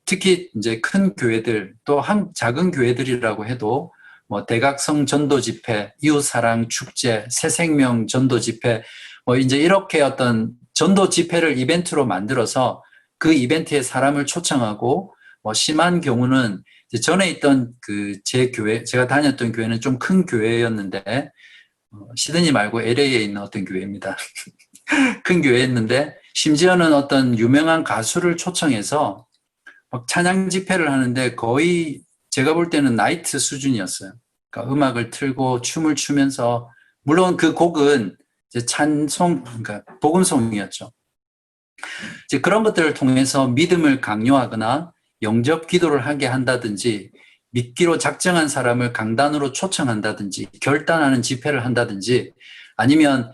특히 이제 큰 교회들 또 작은 교회들이라고 해도 뭐 대각성 전도 집회, 이웃사랑 축제, 새생명 전도 집회, 뭐 이제 이렇게 어떤 전도 집회를 이벤트로 만들어서 그 이벤트에 사람을 초청하고 뭐 심한 경우는 이제 전에 있던 그 제 교회, 제가 다녔던 교회는 좀 큰 교회였는데 시드니 말고 LA에 있는 어떤 교회입니다. 큰 교회였는데 심지어는 어떤 유명한 가수를 초청해서 막 찬양 집회를 하는데 거의 제가 볼 때는 나이트 수준이었어요. 그러니까 음악을 틀고 춤을 추면서 물론 그 곡은 이제 찬송, 그러니까 복음송이었죠. 이제 그런 것들을 통해서 믿음을 강요하거나 영접 기도를 하게 한다든지 믿기로 작정한 사람을 강단으로 초청한다든지 결단하는 집회를 한다든지 아니면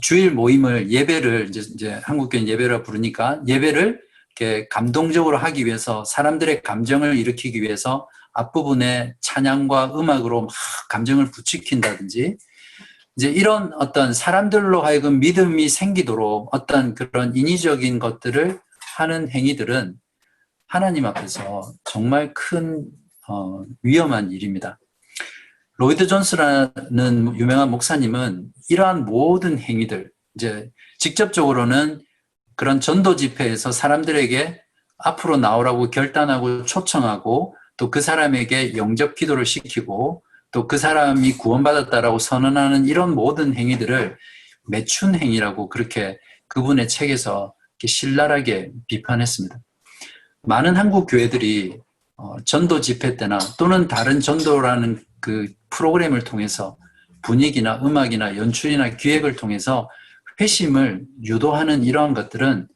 주일 모임을 예배를 이제 한국교회 예배라 부르니까 예배를 이렇게 감동적으로 하기 위해서 사람들의 감정을 일으키기 위해서 앞부분에 찬양과 음악으로 막 감정을 부추긴다든지 이제 이런 어떤 사람들로 하여금 믿음이 생기도록 어떤 그런 인위적인 것들을 하는 행위들은 하나님 앞에서 정말 큰 위험한 일입니다. 로이드 존스라는 유명한 목사님은 이러한 모든 행위들, 이제 직접적으로는 그런 전도 집회에서 사람들에게 앞으로 나오라고 결단하고 초청하고 또 그 사람에게 영접 기도를 시키고 또 그 사람이 구원받았다라고 선언하는 이런 모든 행위들을 매춘 행위라고 그렇게 그분의 책에서 이렇게 신랄하게 비판했습니다. 많은 한국 교회들이 전도 집회 때나 또는 다른 전도라는 그 프로그램을 통해서 분위기나 음악이나 연출이나 기획을 통해서 회심을 유도하는 이러한 것들은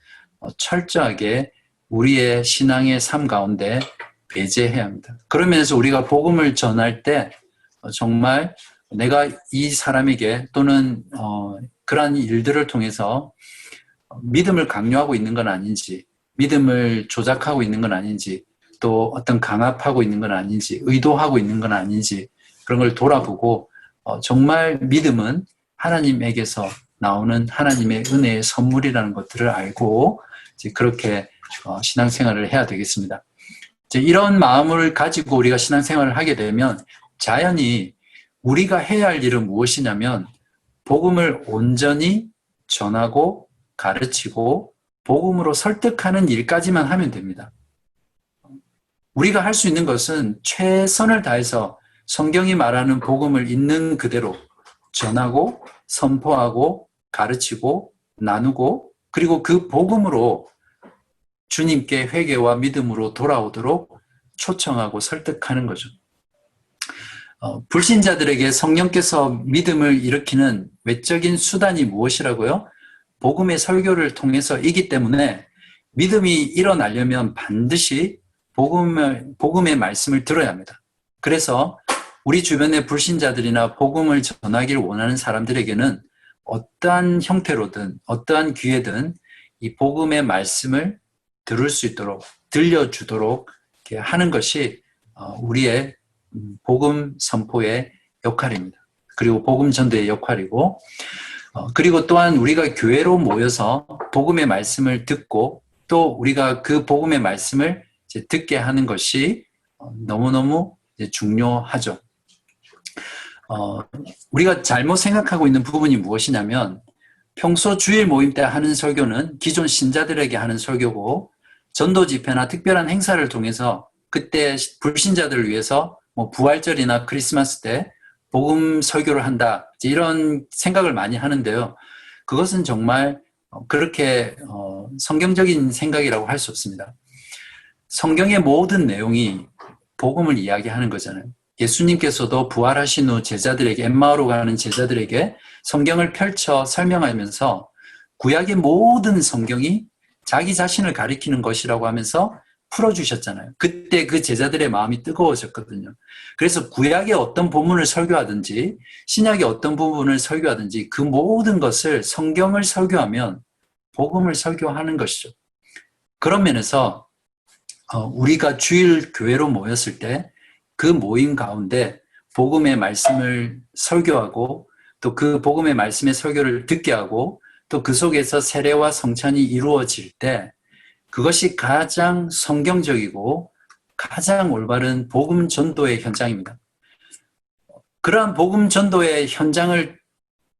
철저하게 우리의 신앙의 삶 가운데 배제해야 합니다. 그런 면에서 우리가 복음을 전할 때 정말 내가 이 사람에게 또는 그러한 일들을 통해서 믿음을 강요하고 있는 건 아닌지, 믿음을 조작하고 있는 건 아닌지, 또 어떤 강압하고 있는 건 아닌지, 의도하고 있는 건 아닌지 그런 걸 돌아보고 정말 믿음은 하나님에게서 나오는 하나님의 은혜의 선물이라는 것들을 알고 이제 그렇게 신앙생활을 해야 되겠습니다. 이제 이런 마음을 가지고 우리가 신앙생활을 하게 되면 자연히 우리가 해야 할 일은 무엇이냐면 복음을 온전히 전하고 가르치고 복음으로 설득하는 일까지만 하면 됩니다. 우리가 할 수 있는 것은 최선을 다해서 성경이 말하는 복음을 있는 그대로 전하고 선포하고 가르치고 나누고 그리고 그 복음으로 주님께 회개와 믿음으로 돌아오도록 초청하고 설득하는 거죠. 불신자들에게 성령께서 믿음을 일으키는 외적인 수단이 무엇이라고요? 복음의 설교를 통해서이기 때문에 믿음이 일어나려면 반드시 복음의 말씀을 들어야 합니다. 그래서 우리 주변의 불신자들이나 복음을 전하기를 원하는 사람들에게는 어떠한 형태로든 어떠한 기회든 이 복음의 말씀을 들을 수 있도록 들려주도록 이렇게 하는 것이 우리의 복음 선포의 역할입니다. 그리고 복음 전도의 역할이고 그리고 또한 우리가 교회로 모여서 복음의 말씀을 듣고 또 우리가 그 복음의 말씀을 이제 듣게 하는 것이 너무너무 이제 중요하죠. 우리가 잘못 생각하고 있는 부분이 무엇이냐면 평소 주일 모임 때 하는 설교는 기존 신자들에게 하는 설교고 전도 집회나 특별한 행사를 통해서 그때 불신자들을 위해서 뭐 부활절이나 크리스마스 때 복음 설교를 한다 이런 생각을 많이 하는데요. 그것은 정말 그렇게 성경적인 생각이라고 할 수 없습니다. 성경의 모든 내용이 복음을 이야기하는 거잖아요. 예수님께서도 부활하신 후 제자들에게 엠마오로 가는 제자들에게 성경을 펼쳐 설명하면서 구약의 모든 성경이 자기 자신을 가리키는 것이라고 하면서 풀어주셨잖아요. 그때 그 제자들의 마음이 뜨거워졌거든요. 그래서 구약의 어떤 부분을 설교하든지 신약의 어떤 부분을 설교하든지 그 모든 것을 성경을 설교하면 복음을 설교하는 것이죠. 그런 면에서 우리가 주일 교회로 모였을 때 그 모임 가운데 복음의 말씀을 설교하고 또 그 복음의 말씀의 설교를 듣게 하고 또 그 속에서 세례와 성찬이 이루어질 때 그것이 가장 성경적이고 가장 올바른 복음 전도의 현장입니다. 그러한 복음 전도의 현장을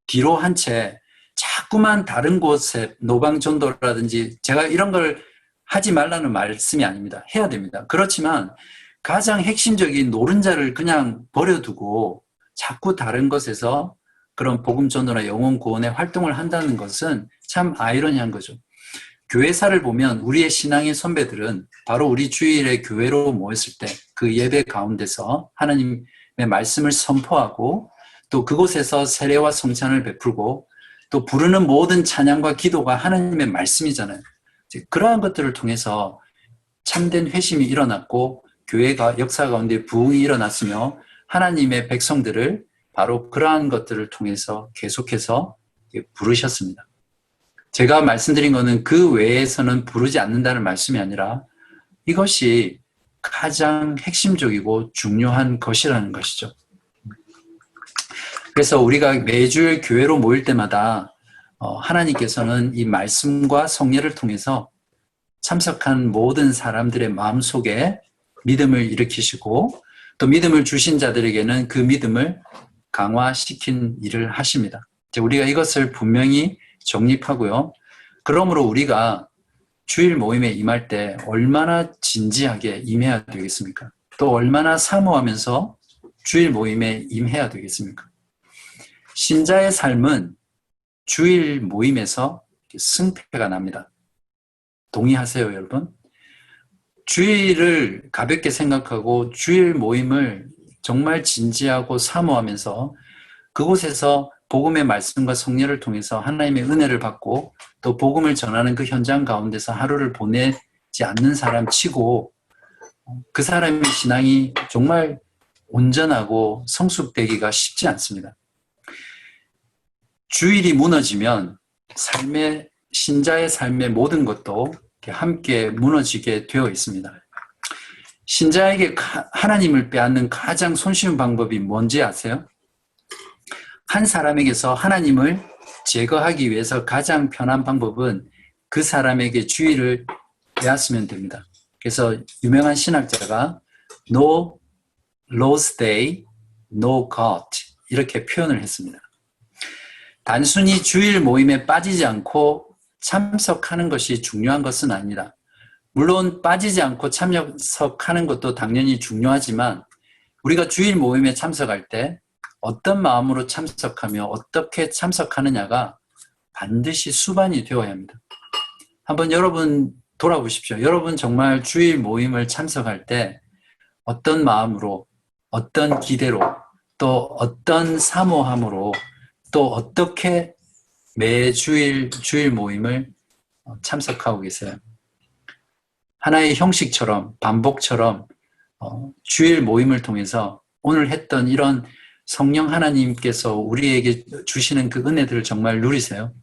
뒤로 한 채 자꾸만 다른 곳에 노방 전도라든지, 제가 이런 걸 하지 말라는 말씀이 아닙니다. 해야 됩니다. 그렇지만 가장 핵심적인 노른자를 그냥 버려두고 자꾸 다른 것에서 그런 복음 전도나 영혼 구원의 활동을 한다는 것은 참 아이러니한 거죠. 교회사를 보면 우리의 신앙의 선배들은 바로 우리 주일에 교회로 모였을 때 그 예배 가운데서 하나님의 말씀을 선포하고 또 그곳에서 세례와 성찬을 베풀고 또 부르는 모든 찬양과 기도가 하나님의 말씀이잖아요. 그러한 것들을 통해서 참된 회심이 일어났고 교회가 역사 가운데 부흥이 일어났으며 하나님의 백성들을 바로 그러한 것들을 통해서 계속해서 부르셨습니다. 제가 말씀드린 것은 그 외에서는 부르지 않는다는 말씀이 아니라 이것이 가장 핵심적이고 중요한 것이라는 것이죠. 그래서 우리가 매주일 교회로 모일 때마다 하나님께서는 이 말씀과 성례를 통해서 참석한 모든 사람들의 마음속에 믿음을 일으키시고 또 믿음을 주신 자들에게는 그 믿음을 강화시킨 일을 하십니다. 우리가 이것을 분명히 정립하고요. 그러므로 우리가 주일 모임에 임할 때 얼마나 진지하게 임해야 되겠습니까? 또 얼마나 사모하면서 주일 모임에 임해야 되겠습니까? 신자의 삶은 주일 모임에서 승패가 납니다. 동의하세요, 여러분? 주일을 가볍게 생각하고 주일 모임을 정말 진지하고 사모하면서 그곳에서 복음의 말씀과 성례를 통해서 하나님의 은혜를 받고 또 복음을 전하는 그 현장 가운데서 하루를 보내지 않는 사람 치고 그 사람의 신앙이 정말 온전하고 성숙되기가 쉽지 않습니다. 주일이 무너지면 신자의 삶의 모든 것도 함께 무너지게 되어 있습니다. 신자에게 하나님을 빼앗는 가장 손쉬운 방법이 뭔지 아세요? 한 사람에게서 하나님을 제거하기 위해서 가장 편한 방법은 그 사람에게 주의를 빼앗으면 됩니다. 그래서 유명한 신학자가 No Lord's Day, No God 이렇게 표현을 했습니다. 단순히 주일 모임에 빠지지 않고 참석하는 것이 중요한 것은 아닙니다. 물론 빠지지 않고 참석하는 것도 당연히 중요하지만 우리가 주일 모임에 참석할 때 어떤 마음으로 참석하며 어떻게 참석하느냐가 반드시 수반이 되어야 합니다. 한번 여러분 돌아보십시오. 여러분 정말 주일 모임을 참석할 때 어떤 마음으로, 어떤 기대로, 또 어떤 사모함으로, 또 어떻게 매주일 주일 모임을 참석하고 계세요? 하나의 형식처럼, 반복처럼 주일 모임을 통해서 오늘 했던 이런 성령 하나님께서 우리에게 주시는 그 은혜들을 정말 누리세요.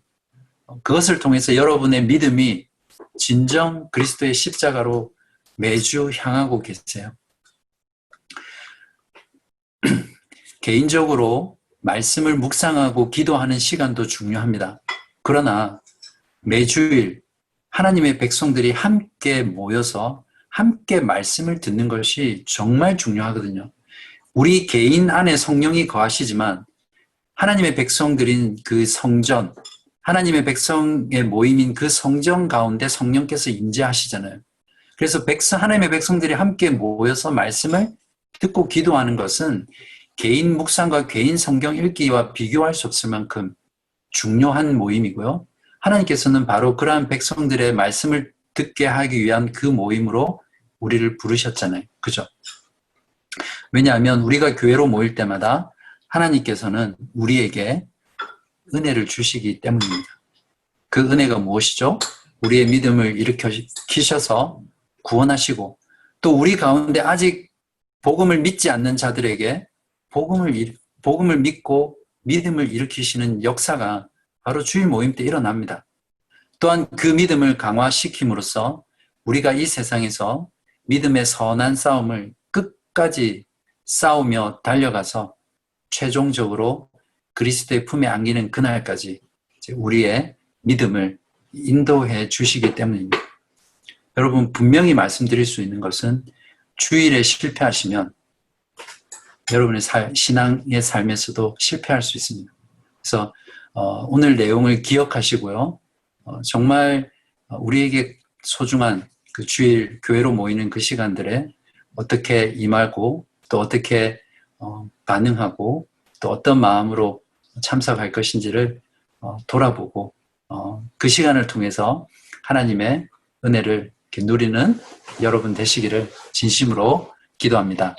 그것을 통해서 여러분의 믿음이 진정 그리스도의 십자가로 매주 향하고 계세요. 개인적으로 말씀을 묵상하고 기도하는 시간도 중요합니다. 그러나 매주일 하나님의 백성들이 함께 모여서 함께 말씀을 듣는 것이 정말 중요하거든요. 우리 개인 안에 성령이 거하시지만 하나님의 백성들인 그 성전, 하나님의 백성의 모임인 그 성전 가운데 성령께서 임재하시잖아요. 그래서 하나님의 백성들이 함께 모여서 말씀을 듣고 기도하는 것은 개인 묵상과 개인 성경 읽기와 비교할 수 없을 만큼 중요한 모임이고요. 하나님께서는 바로 그러한 백성들의 말씀을 듣게 하기 위한 그 모임으로 우리를 부르셨잖아요. 그죠? 왜냐하면 우리가 교회로 모일 때마다 하나님께서는 우리에게 은혜를 주시기 때문입니다. 그 은혜가 무엇이죠? 우리의 믿음을 일으키셔서 구원하시고 또 우리 가운데 아직 복음을 믿지 않는 자들에게 복음을 믿고 믿음을 일으키시는 역사가 바로 주일 모임 때 일어납니다. 또한 그 믿음을 강화시킴으로써 우리가 이 세상에서 믿음의 선한 싸움을 끝까지 싸우며 달려가서 최종적으로 그리스도의 품에 안기는 그날까지 우리의 믿음을 인도해 주시기 때문입니다. 여러분, 분명히 말씀드릴 수 있는 것은 주일에 실패하시면 여러분의 신앙의 삶에서도 실패할 수 있습니다. 그래서 오늘 내용을 기억하시고요. 정말 우리에게 소중한 그 주일 교회로 모이는 그 시간들에 어떻게 임하고 또 어떻게 반응하고 또 어떤 마음으로 참석할 것인지를 돌아보고 그 시간을 통해서 하나님의 은혜를 이렇게 누리는 여러분 되시기를 진심으로 기도합니다.